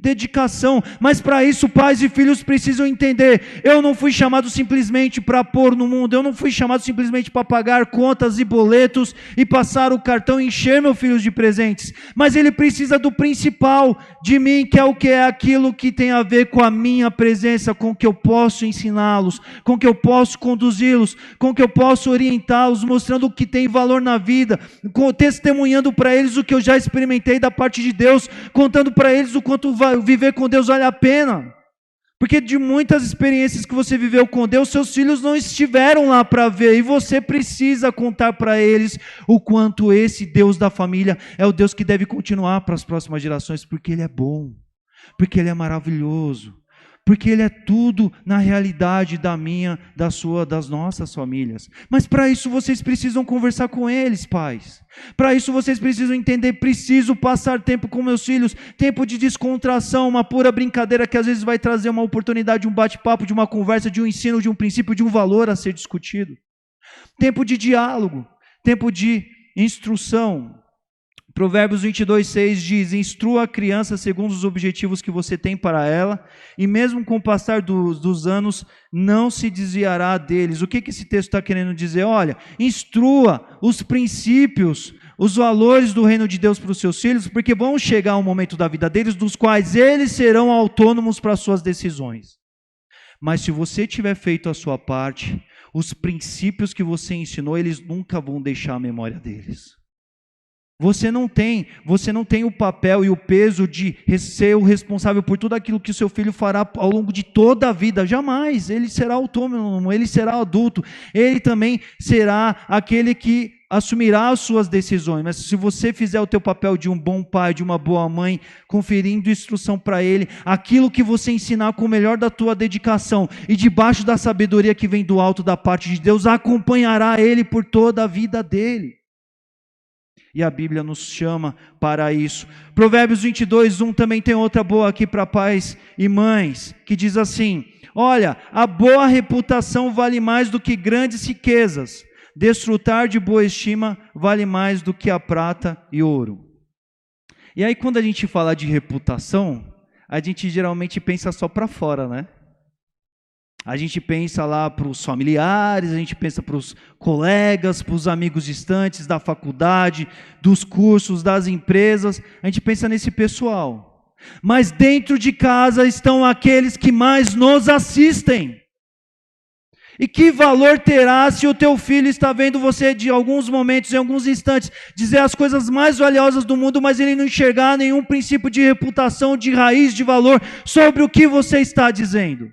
Dedicação, mas para isso pais e filhos precisam entender, eu não fui chamado simplesmente para pôr no mundo, eu não fui chamado simplesmente para pagar contas e boletos e passar o cartão e encher meu filho de presentes, mas ele precisa do principal de mim, que é o que é aquilo que tem a ver com a minha presença, com o que eu posso ensiná-los, com o que eu posso conduzi-los, com o que eu posso orientá-los, mostrando o que tem valor na vida, testemunhando para eles o que eu já experimentei da parte de Deus, contando para eles o quanto viver com Deus vale a pena, porque de muitas experiências que você viveu com Deus, seus filhos não estiveram lá para ver, e você precisa contar para eles o quanto esse Deus da família é o Deus que deve continuar para as próximas gerações, porque Ele é bom, porque Ele é maravilhoso, porque Ele é tudo na realidade das nossas famílias. Mas para isso vocês precisam conversar com eles, pais. Para isso vocês precisam entender, preciso passar tempo com meus filhos, tempo de descontração, uma pura brincadeira que às vezes vai trazer uma oportunidade, um bate-papo, de uma conversa, de um ensino, de um princípio, de um valor a ser discutido. Tempo de diálogo, tempo de instrução. Provérbios 22:6 diz: instrua a criança segundo os objetivos que você tem para ela, e mesmo com o passar dos anos, não se desviará deles. O que esse texto está querendo dizer? Olha, instrua os princípios, os valores do reino de Deus para os seus filhos, porque vão chegar um momento da vida deles, dos quais eles serão autônomos para as suas decisões. Mas se você tiver feito a sua parte, os princípios que você ensinou, eles nunca vão deixar a memória deles. Você não tem o papel e o peso de ser o responsável por tudo aquilo que o seu filho fará ao longo de toda a vida. Jamais. Ele será autônomo, ele será adulto. Ele também será aquele que assumirá as suas decisões, mas se você fizer o teu papel de um bom pai, de uma boa mãe, conferindo instrução para ele, aquilo que você ensinar com o melhor da tua dedicação e debaixo da sabedoria que vem do alto da parte de Deus, acompanhará ele por toda a vida dele. E a Bíblia nos chama para isso. Provérbios 22:1 também tem outra boa aqui para pais e mães, que diz assim: olha, a boa reputação vale mais do que grandes riquezas. Desfrutar de boa estima vale mais do que a prata e ouro. E aí quando a gente fala de reputação, a gente geralmente pensa só para fora, né? A gente pensa lá para os familiares, a gente pensa para os colegas, para os amigos distantes da faculdade, dos cursos, das empresas, a gente pensa nesse pessoal. Mas dentro de casa estão aqueles que mais nos assistem. E que valor terá se o teu filho está vendo você de alguns momentos, em alguns instantes, dizer as coisas mais valiosas do mundo, mas ele não enxergar nenhum princípio de reputação, de raiz, de valor sobre o que você está dizendo?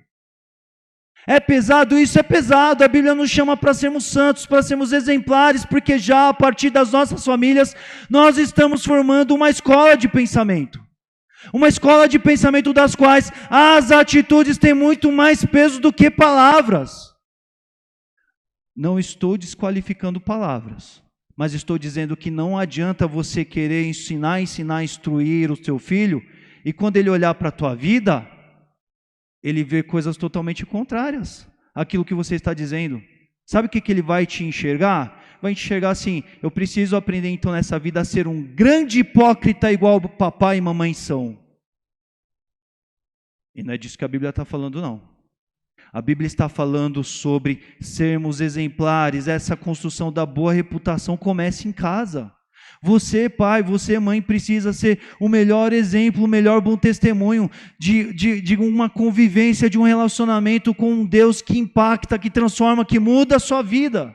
É pesado isso? É pesado. A Bíblia nos chama para sermos santos, para sermos exemplares, porque já a partir das nossas famílias, nós estamos formando uma escola de pensamento. Uma escola de pensamento das quais as atitudes têm muito mais peso do que palavras. Não estou desqualificando palavras, mas estou dizendo que não adianta você querer ensinar, instruir o seu filho, e quando ele olhar para a tua vida, ele vê coisas totalmente contrárias àquilo que você está dizendo. Sabe o que ele vai te enxergar? Vai te enxergar assim: eu preciso aprender então nessa vida a ser um grande hipócrita igual papai e mamãe são. E não é disso que a Bíblia está falando, não. A Bíblia está falando sobre sermos exemplares. Essa construção da boa reputação começa em casa. Você, pai, você, mãe, precisa ser o melhor exemplo, o melhor bom testemunho de uma convivência, de um relacionamento com um Deus que impacta, que transforma, que muda a sua vida.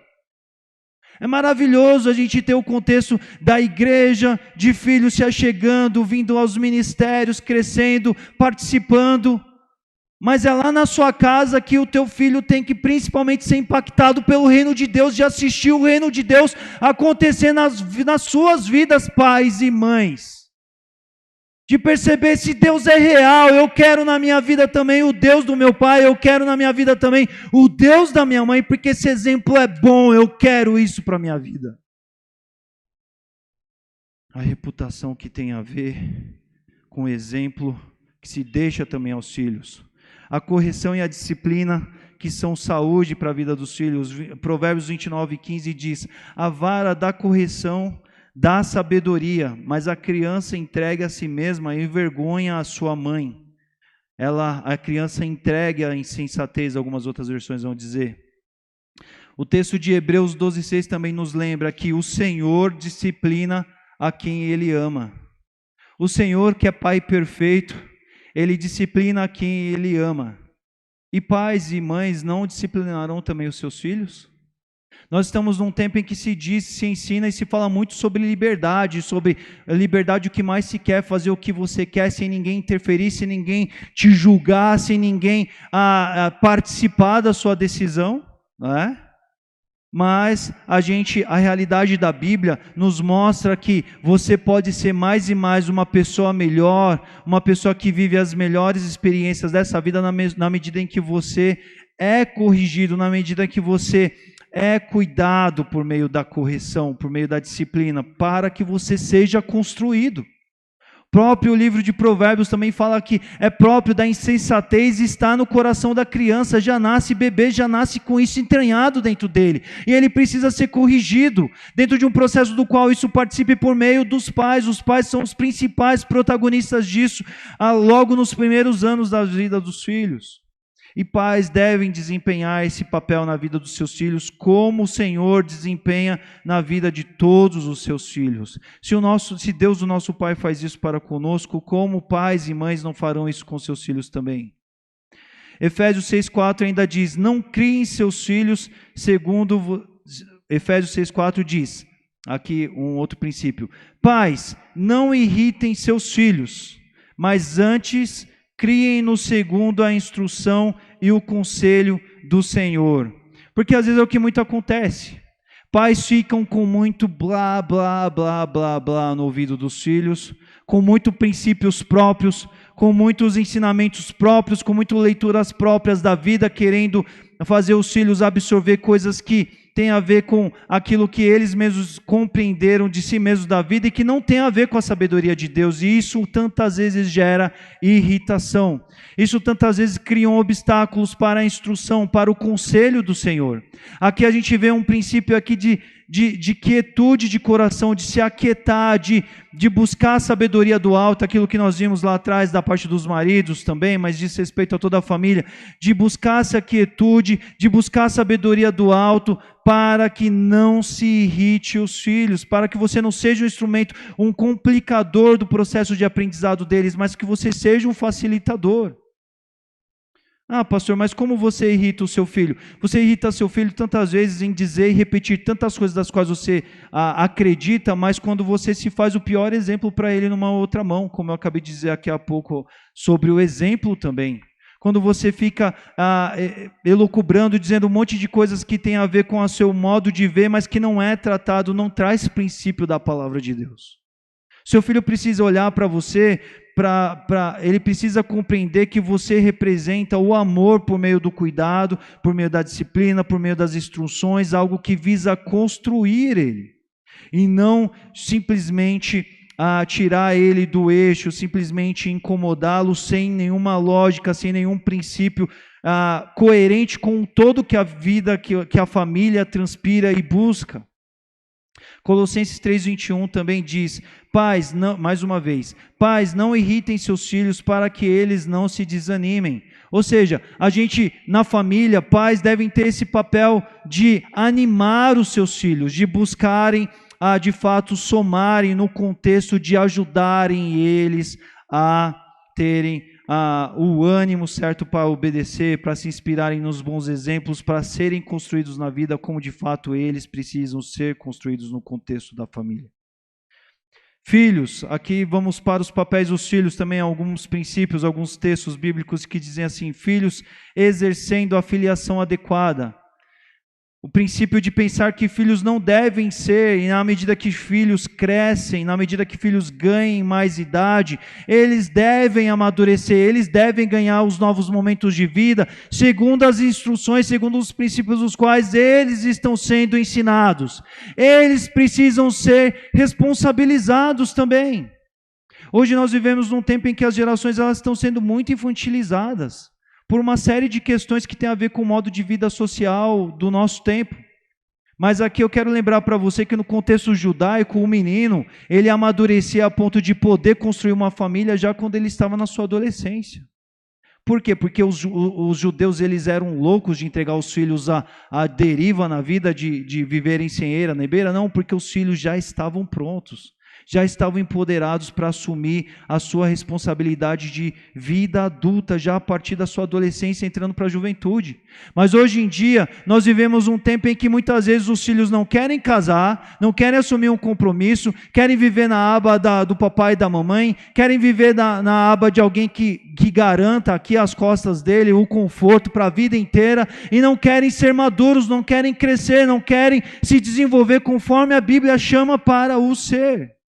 É maravilhoso a gente ter o contexto da igreja, de filhos se achegando, vindo aos ministérios, crescendo, participando. Mas é lá na sua casa que o teu filho tem que principalmente ser impactado pelo reino de Deus, de assistir o reino de Deus acontecer nas suas vidas, pais e mães. De perceber se Deus é real, eu quero na minha vida também o Deus do meu pai, eu quero na minha vida também o Deus da minha mãe, porque esse exemplo é bom, eu quero isso para a minha vida. A reputação que tem a ver com o exemplo que se deixa também aos filhos. A correção e a disciplina que são saúde para a vida dos filhos. Provérbios 29:15 diz: a vara da correção dá sabedoria, mas a criança entregue a si mesma envergonha a sua mãe. A criança entregue a insensatez, algumas outras versões vão dizer. O texto de Hebreus 12:6 também nos lembra que o Senhor disciplina a quem Ele ama. O Senhor, que é Pai perfeito, Ele disciplina a quem Ele ama. E pais e mães não disciplinarão também os seus filhos? Nós estamos num tempo em que se diz, se ensina e se fala muito sobre liberdade o que mais se quer, fazer o que você quer, sem ninguém interferir, sem ninguém te julgar, sem ninguém participar da sua decisão, não é? Mas a realidade da Bíblia nos mostra que você pode ser mais e mais uma pessoa melhor, uma pessoa que vive as melhores experiências dessa vida na medida em que você é corrigido, na medida em que você é cuidado por meio da correção, por meio da disciplina, para que você seja construído. O próprio livro de Provérbios também fala que é próprio da insensatez e está no coração da criança, já nasce bebê, já nasce com isso entranhado dentro dele, e ele precisa ser corrigido, dentro de um processo do qual isso participe por meio dos pais. Os pais são os principais protagonistas disso, logo nos primeiros anos da vida dos filhos. E pais devem desempenhar esse papel na vida dos seus filhos, como o Senhor desempenha na vida de todos os seus filhos. Se Deus, o nosso Pai, faz isso para conosco, como pais e mães não farão isso com seus filhos também? Efésios 6,4 ainda diz: não criem seus filhos segundo... Efésios 6,4 diz, aqui um outro princípio: pais, não irritem seus filhos, mas antes criem-no segundo a instrução e o conselho do Senhor. Porque às vezes é o que muito acontece. Pais ficam com muito blá, blá, blá, blá, blá no ouvido dos filhos, com muitos princípios próprios, com muitos ensinamentos próprios, com muitas leituras próprias da vida, querendo fazer os filhos absorver coisas que têm a ver com aquilo que eles mesmos compreenderam de si mesmos da vida e que não tem a ver com a sabedoria de Deus. E isso tantas vezes gera irritação. Isso tantas vezes cria obstáculos para a instrução, para o conselho do Senhor. Aqui a gente vê um princípio aqui de quietude de coração, de se aquietar, de buscar a sabedoria do alto, aquilo que nós vimos lá atrás da parte dos maridos também, mas diz respeito a toda a família, de buscar essa quietude, de buscar a sabedoria do alto, para que não se irrite os filhos, para que você não seja um instrumento, um complicador do processo de aprendizado deles, mas que você seja um facilitador. Ah, pastor, mas como você irrita o seu filho? Você irrita seu filho tantas vezes em dizer e repetir tantas coisas das quais você acredita, mas quando você se faz o pior exemplo para ele numa outra mão, como eu acabei de dizer aqui há pouco sobre o exemplo também. Quando você fica elucubrando, dizendo um monte de coisas que tem a ver com o seu modo de ver, mas que não é tratado, não traz princípio da palavra de Deus. Seu filho precisa olhar para você, ele precisa compreender que você representa o amor por meio do cuidado, por meio da disciplina, por meio das instruções, algo que visa construir ele, e não simplesmente tirar ele do eixo, simplesmente incomodá-lo sem nenhuma lógica, sem nenhum princípio coerente com todo que a vida, que a família transpira e busca. Colossenses 3:21 também diz: pais, não, mais uma vez, pais, não irritem seus filhos para que eles não se desanimem. Ou seja, a gente na família, pais devem ter esse papel de animar os seus filhos, de buscarem de fato somarem no contexto de ajudarem eles a terem o ânimo certo para obedecer, para se inspirarem nos bons exemplos, para serem construídos na vida como de fato eles precisam ser construídos no contexto da família. Filhos, aqui vamos para os papéis dos filhos também, alguns princípios, alguns textos bíblicos que dizem assim: filhos exercendo a filiação adequada. O princípio de pensar que filhos não devem ser, e na medida que filhos crescem, na medida que filhos ganhem mais idade, eles devem amadurecer, eles devem ganhar os novos momentos de vida, segundo as instruções, segundo os princípios dos quais eles estão sendo ensinados. Eles precisam ser responsabilizados também. Hoje nós vivemos num tempo em que as gerações elas estão sendo muito infantilizadas, por uma série de questões que tem a ver com o modo de vida social do nosso tempo. Mas aqui eu quero lembrar para você que no contexto judaico, o menino, ele amadurecia a ponto de poder construir uma família já quando ele estava na sua adolescência. Por quê? Porque os judeus eles eram loucos de entregar os filhos à deriva na vida, de viverem sem eira, nem beira. Não, porque os filhos já estavam prontos, já estavam empoderados para assumir a sua responsabilidade de vida adulta, já a partir da sua adolescência, entrando para a juventude. Mas hoje em dia, nós vivemos um tempo em que muitas vezes os filhos não querem casar, não querem assumir um compromisso, querem viver na aba do papai e da mamãe, querem viver na aba de alguém que garanta aqui às costas dele o conforto para a vida inteira, e não querem ser maduros, não querem crescer, não querem se desenvolver conforme a Bíblia chama para o ser.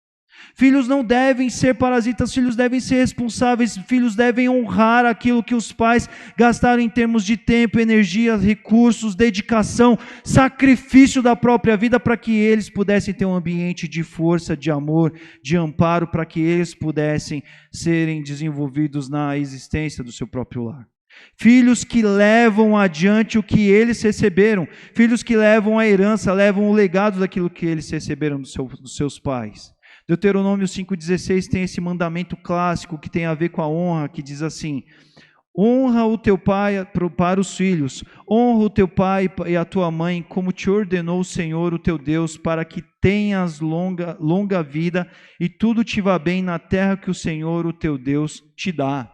Filhos não devem ser parasitas, filhos devem ser responsáveis, filhos devem honrar aquilo que os pais gastaram em termos de tempo, energia, recursos, dedicação, sacrifício da própria vida, para que eles pudessem ter um ambiente de força, de amor, de amparo, para que eles pudessem serem desenvolvidos na existência do seu próprio lar. Filhos que levam adiante o que eles receberam, filhos que levam a herança, levam o legado daquilo que eles receberam dos seus pais. Deuteronômio 5,16 tem esse mandamento clássico que tem a ver com a honra, que diz assim: honra o teu pai para os filhos, honra o teu pai e a tua mãe, como te ordenou o Senhor, o teu Deus, para que tenhas longa vida e tudo te vá bem na terra que o Senhor, o teu Deus, te dá.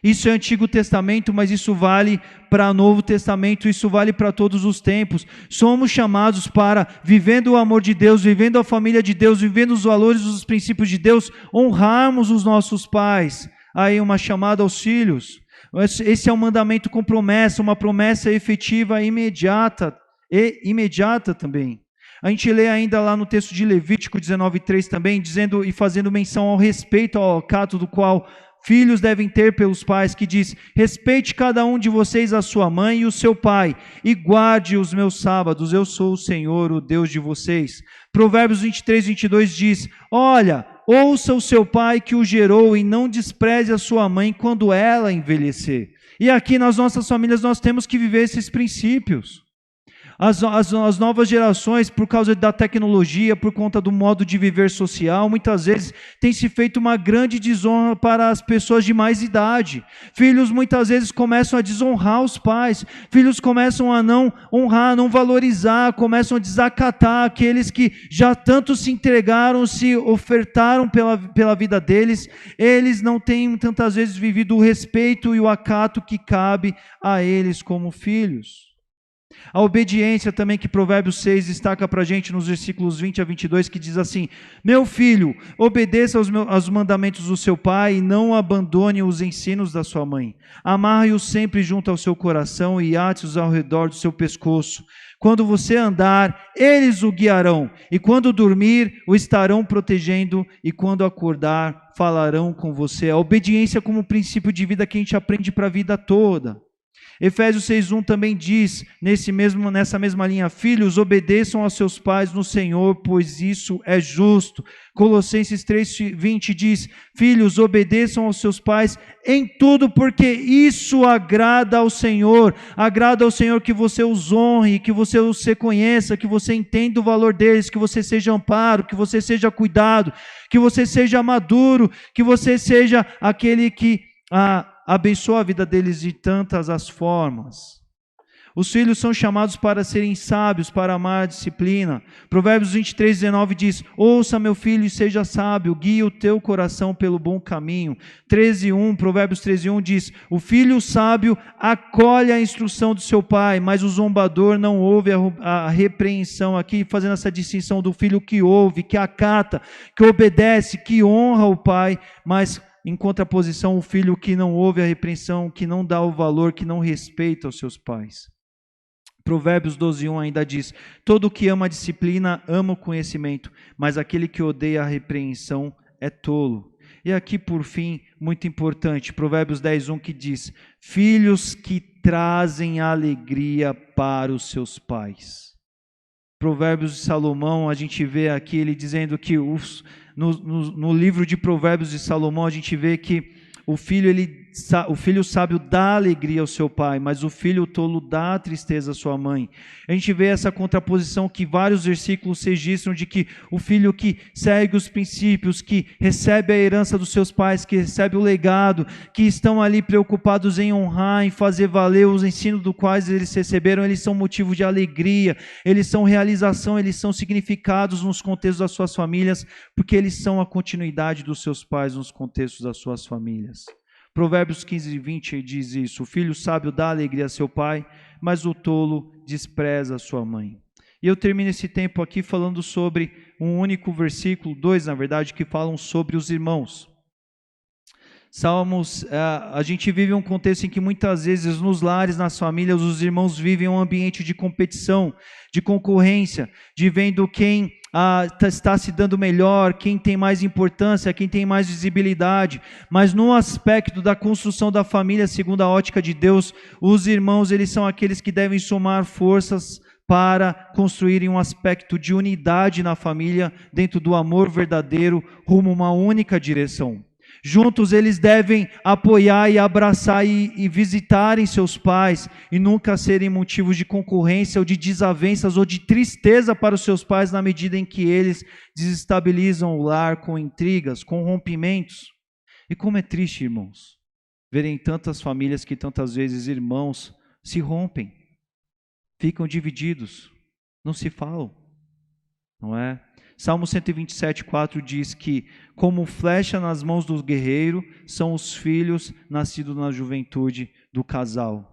Isso é Antigo Testamento, mas isso vale para Novo Testamento, isso vale para todos os tempos. Somos chamados para, vivendo o amor de Deus, vivendo a família de Deus, vivendo os valores, os princípios de Deus, honrarmos os nossos pais. Aí uma chamada aos filhos. Esse é um mandamento com promessa, uma promessa efetiva, imediata. e imediata também. A gente lê ainda lá no texto de Levítico 19:3 também, dizendo e fazendo menção ao respeito ao acato do qual filhos devem ter pelos pais, que diz: respeite cada um de vocês a sua mãe e o seu pai, e guarde os meus sábados, eu sou o Senhor, o Deus de vocês. Provérbios 23:22 diz: olha, ouça o seu pai que o gerou e não despreze a sua mãe quando ela envelhecer. E aqui nas nossas famílias nós temos que viver esses princípios. As novas gerações, por causa da tecnologia, por conta do modo de viver social, muitas vezes tem se feito uma grande desonra para as pessoas de mais idade. Filhos muitas vezes começam a desonrar os pais, filhos começam a não honrar, não valorizar, começam a desacatar aqueles que já tanto se entregaram, se ofertaram pela vida deles. Eles não têm tantas vezes vivido o respeito e o acato que cabe a eles como filhos. A obediência também que Provérbios 6 destaca para a gente nos versículos 20 a 22, que diz assim: meu filho, obedeça aos mandamentos do seu pai e não abandone os ensinos da sua mãe. Amarre-os sempre junto ao seu coração e ate-os ao redor do seu pescoço. Quando você andar, eles o guiarão, e quando dormir, o estarão protegendo, e quando acordar, falarão com você. A obediência como princípio de vida que a gente aprende para a vida toda. Efésios 6:1 também diz, nessa mesma linha: filhos, obedeçam aos seus pais no Senhor, pois isso é justo. Colossenses 3:20 diz: filhos, obedeçam aos seus pais em tudo, porque isso agrada ao Senhor. Agrada ao Senhor que você os honre, que você os reconheça, que você entenda o valor deles, que você seja amparo, que você seja cuidado, que você seja maduro, que você seja aquele que abençoa a vida deles de tantas as formas. Os filhos são chamados para serem sábios, para amar a disciplina. Provérbios 23:19 diz: ouça, meu filho, e seja sábio, guie o teu coração pelo bom caminho. Provérbios 13:1 diz: o filho sábio acolhe a instrução do seu pai, mas o zombador não ouve a repreensão. Aqui fazendo essa distinção do filho que ouve, que acata, que obedece, que honra o pai, mas em contraposição, o filho que não ouve a repreensão, que não dá o valor, que não respeita os seus pais. Provérbios 12:1 ainda diz: todo que ama a disciplina ama o conhecimento, mas aquele que odeia a repreensão é tolo. E aqui, por fim, muito importante, Provérbios 10:1 que diz: filhos que trazem alegria para os seus pais. Provérbios de Salomão, a gente vê aqui ele dizendo que no livro de Provérbios de Salomão, a gente vê que o filho sábio dá alegria ao seu pai, mas o filho tolo dá tristeza à sua mãe. A gente vê essa contraposição que vários versículos registram de que o filho que segue os princípios, que recebe a herança dos seus pais, que recebe o legado, que estão ali preocupados em honrar, em fazer valer os ensinos do quais eles receberam, eles são motivo de alegria, eles são realização, eles são significados nos contextos das suas famílias, porque eles são a continuidade dos seus pais nos contextos das suas famílias. Provérbios 15:20 diz isso: o filho sábio dá alegria a seu pai, mas o tolo despreza a sua mãe. E eu termino esse tempo aqui falando sobre um único versículo, dois na verdade, que falam sobre os irmãos. Salmos, a gente vive um contexto em que muitas vezes nos lares, nas famílias, os irmãos vivem um ambiente de competição, de concorrência, de vendo quem está se dando melhor, quem tem mais importância, quem tem mais visibilidade. Mas no aspecto da construção da família, segundo a ótica de Deus, os irmãos, eles são aqueles que devem somar forças para construírem um aspecto de unidade na família, dentro do amor verdadeiro, rumo a uma única direção. Juntos eles devem apoiar e abraçar e visitarem seus pais e nunca serem motivos de concorrência ou de desavenças ou de tristeza para os seus pais na medida em que eles desestabilizam o lar com intrigas, com rompimentos. E como é triste, irmãos, verem tantas famílias que tantas vezes irmãos se rompem, ficam divididos, não se falam, não é? Salmo 127:4 diz que, como flecha nas mãos do guerreiro, são os filhos nascidos na juventude do casal.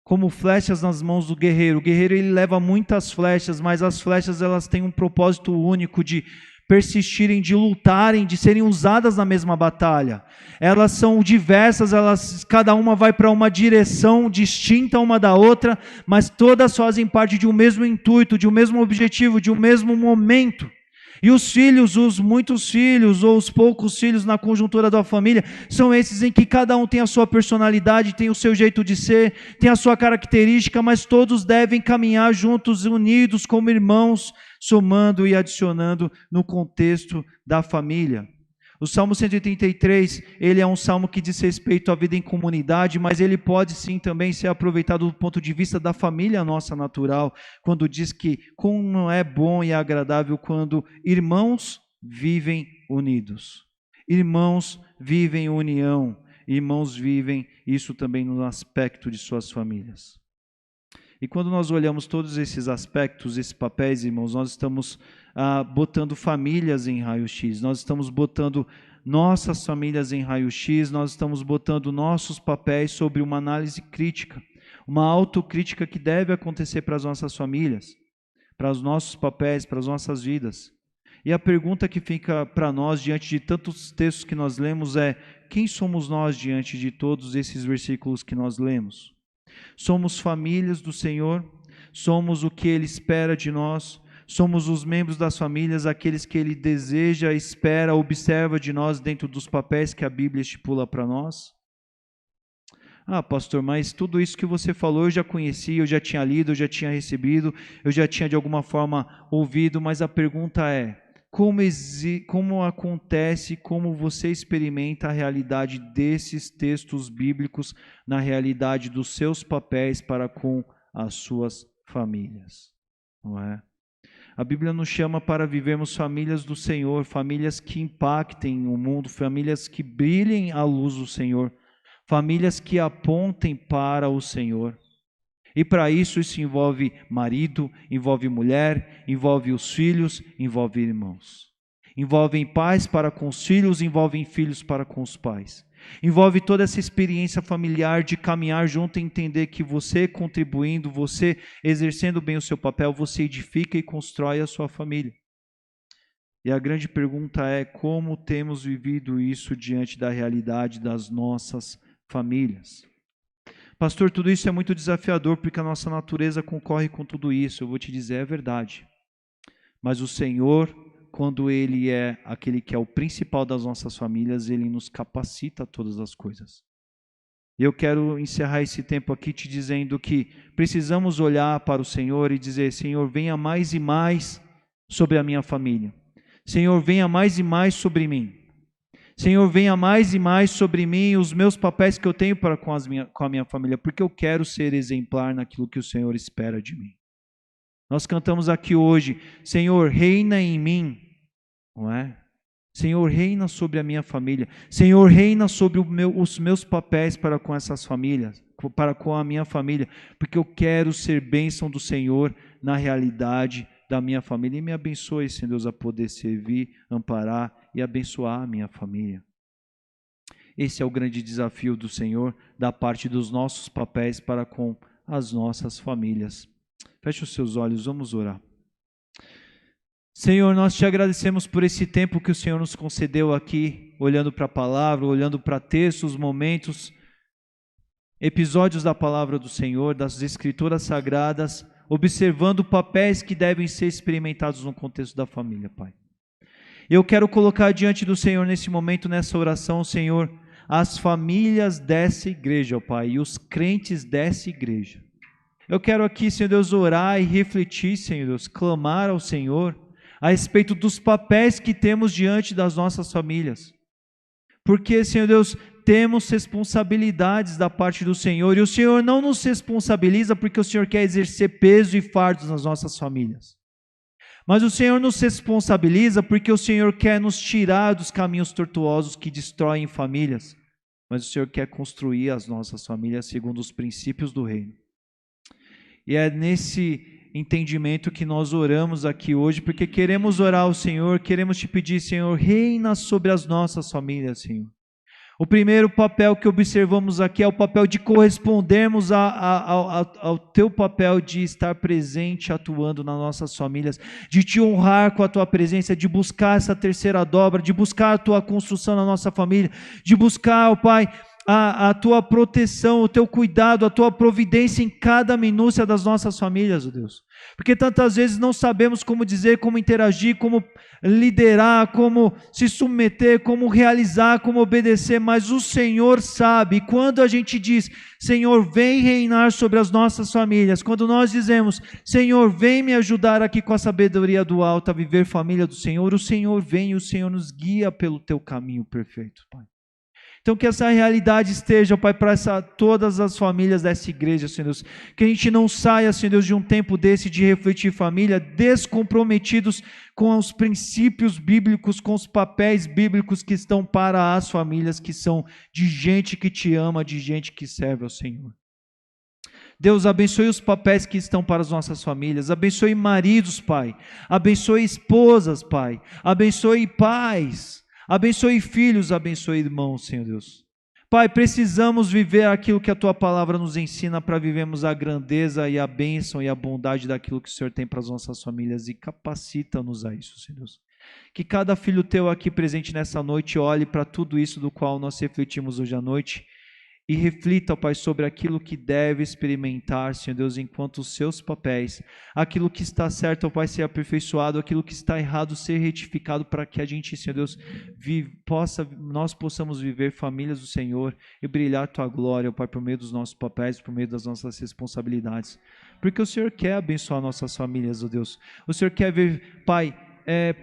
Como flechas nas mãos do guerreiro. O guerreiro ele leva muitas flechas, mas as flechas elas têm um propósito único de persistirem, de lutarem, de serem usadas na mesma batalha. Elas são diversas, cada uma vai para uma direção distinta uma da outra, mas todas fazem parte de um mesmo intuito, de um mesmo objetivo, de um mesmo momento. E os filhos, os muitos filhos ou os poucos filhos na conjuntura da família, são esses em que cada um tem a sua personalidade, tem o seu jeito de ser, tem a sua característica, mas todos devem caminhar juntos, unidos como irmãos, somando e adicionando no contexto da família. O Salmo 133, ele é um salmo que diz respeito à vida em comunidade, mas ele pode sim também ser aproveitado do ponto de vista da família nossa natural, quando diz que como é bom e agradável quando irmãos vivem unidos. Irmãos vivem união, irmãos vivem isso também no aspecto de suas famílias. E quando nós olhamos todos esses aspectos, esses papéis, irmãos, nós estamos botando famílias em raio-x, nós estamos botando nossas famílias em raio-x, nós estamos botando nossos papéis sobre uma análise crítica, uma autocrítica que deve acontecer para as nossas famílias, para os nossos papéis, para as nossas vidas. E a pergunta que fica para nós, diante de tantos textos que nós lemos, é: quem somos nós diante de todos esses versículos que nós lemos? Somos famílias do Senhor? Somos o que Ele espera de nós? Somos os membros das famílias, aqueles que Ele deseja, espera, observa de nós dentro dos papéis que a Bíblia estipula para nós? Ah, pastor, mas tudo isso que você falou eu já conhecia, eu já tinha lido, eu já tinha recebido, eu já tinha de alguma forma ouvido, mas a pergunta é: como acontece, como você experimenta a realidade desses textos bíblicos na realidade dos seus papéis para com as suas famílias? Não é? A Bíblia nos chama para vivermos famílias do Senhor, famílias que impactem o mundo, famílias que brilhem à luz do Senhor, famílias que apontem para o Senhor. E para isso envolve marido, envolve mulher, envolve os filhos, envolve irmãos. Envolve pais para com os filhos, envolve filhos para com os pais. Envolve toda essa experiência familiar de caminhar junto e entender que você contribuindo, você exercendo bem o seu papel, você edifica e constrói a sua família. E a grande pergunta é: como temos vivido isso diante da realidade das nossas famílias? Pastor, tudo isso é muito desafiador porque a nossa natureza concorre com tudo isso. Eu vou te dizer, é verdade. Mas o Senhor, quando Ele é aquele que é o principal das nossas famílias, Ele nos capacita a todas as coisas. E eu quero encerrar esse tempo aqui te dizendo que precisamos olhar para o Senhor e dizer: Senhor, venha mais e mais sobre a minha família. Senhor, venha mais e mais sobre mim. Senhor, venha mais e mais sobre mim, os meus papéis que eu tenho para com a minha família, porque eu quero ser exemplar naquilo que o Senhor espera de mim. Nós cantamos aqui hoje: Senhor, reina em mim, não é? Senhor, reina sobre a minha família. Senhor, reina sobre os meus papéis para com essas famílias, para com a minha família, porque eu quero ser bênção do Senhor na realidade da minha família. E me abençoe, Senhor Deus, a poder servir, amparar e abençoar a minha família. Esse é o grande desafio do Senhor, da parte dos nossos papéis para com as nossas famílias. Feche os seus olhos, vamos orar. Senhor, nós te agradecemos por esse tempo que o Senhor nos concedeu aqui, olhando para a palavra, olhando para textos, momentos, episódios da palavra do Senhor, das Escrituras Sagradas, observando papéis que devem ser experimentados no contexto da família, Pai. Eu quero colocar diante do Senhor nesse momento, nessa oração, Senhor, as famílias dessa igreja, ó Pai, e os crentes dessa igreja. Eu quero aqui, Senhor Deus, orar e refletir, Senhor Deus, clamar ao Senhor a respeito dos papéis que temos diante das nossas famílias. Porque, Senhor Deus, temos responsabilidades da parte do Senhor, e o Senhor não nos responsabiliza porque o Senhor quer exercer peso e fardos nas nossas famílias. Mas o Senhor nos responsabiliza porque o Senhor quer nos tirar dos caminhos tortuosos que destroem famílias. Mas o Senhor quer construir as nossas famílias segundo os princípios do reino. E é nesse entendimento que nós oramos aqui hoje, porque queremos orar ao Senhor, queremos te pedir, Senhor, reina sobre as nossas famílias, Senhor. O primeiro papel que observamos aqui é o papel de correspondermos ao teu papel de estar presente, atuando nas nossas famílias, de te honrar com a tua presença, de buscar essa terceira dobra, de buscar a tua construção na nossa família, de buscar, ó Pai, a tua proteção, o teu cuidado, a tua providência em cada minúcia das nossas famílias, ó Deus. Porque tantas vezes não sabemos como dizer, como interagir, como liderar, como se submeter, como realizar, como obedecer, mas o Senhor sabe. E quando a gente diz, Senhor, vem reinar sobre as nossas famílias, quando nós dizemos, Senhor, vem me ajudar aqui com a sabedoria do alto a viver família do Senhor, o Senhor vem e o Senhor nos guia pelo teu caminho perfeito, Pai. Então que essa realidade esteja, Pai, para todas as famílias dessa igreja, Senhor Deus. Que a gente não saia, Senhor Deus, de um tempo desse de refletir família, descomprometidos com os princípios bíblicos, com os papéis bíblicos que estão para as famílias, que são de gente que te ama, de gente que serve ao Senhor. Deus, abençoe os papéis que estão para as nossas famílias, abençoe maridos, Pai, abençoe esposas, Pai, abençoe pais, abençoe filhos, abençoe irmãos, Senhor Deus. Pai, precisamos viver aquilo que a Tua palavra nos ensina para vivermos a grandeza e a bênção e a bondade daquilo que o Senhor tem para as nossas famílias e capacita-nos a isso, Senhor Deus. Que cada filho Teu aqui presente nessa noite olhe para tudo isso do qual nós refletimos hoje à noite e reflita, Pai, sobre aquilo que deve experimentar, Senhor Deus, enquanto os seus papéis, aquilo que está certo, Pai, ser aperfeiçoado, aquilo que está errado ser retificado, para que a gente, Senhor Deus, nós possamos viver famílias do Senhor e brilhar a Tua glória, Pai, por meio dos nossos papéis, por meio das nossas responsabilidades, porque o Senhor quer abençoar nossas famílias, ó Deus, o Senhor quer ver, Pai,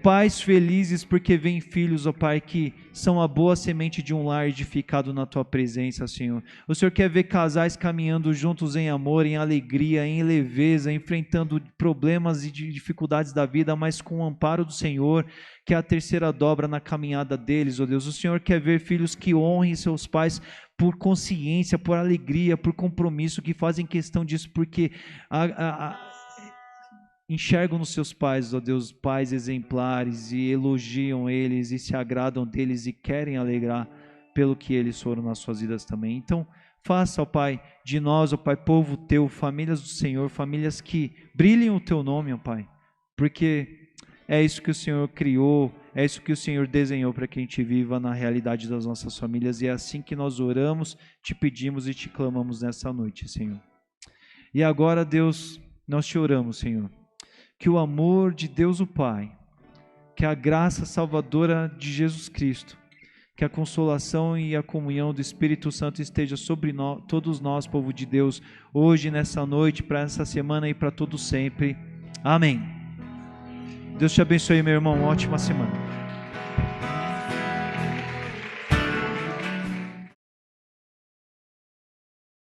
pais felizes porque vêm filhos, ó Pai, que são a boa semente de um lar edificado na Tua presença, Senhor. O Senhor quer ver casais caminhando juntos em amor, em alegria, em leveza, enfrentando problemas e dificuldades da vida, mas com o amparo do Senhor, que é a terceira dobra na caminhada deles, ó Deus. O Senhor quer ver filhos que honrem seus pais por consciência, por alegria, por compromisso, que fazem questão disso, porque enxergam nos seus pais, ó Deus, pais exemplares, e elogiam eles, e se agradam deles, e querem alegrar pelo que eles foram nas suas vidas também. Então, faça, ó Pai, de nós, ó Pai, povo Teu, famílias do Senhor, famílias que brilhem o Teu nome, ó Pai, porque é isso que o Senhor criou, é isso que o Senhor desenhou para que a gente viva na realidade das nossas famílias, e é assim que nós oramos, te pedimos e te clamamos nessa noite, Senhor. E agora, Deus, nós te oramos, Senhor, que o amor de Deus o Pai, que a graça salvadora de Jesus Cristo, que a consolação e a comunhão do Espírito Santo esteja sobre todos nós, povo de Deus, hoje, nessa noite, para essa semana e para todo sempre. Amém. Deus te abençoe, meu irmão. Uma ótima semana.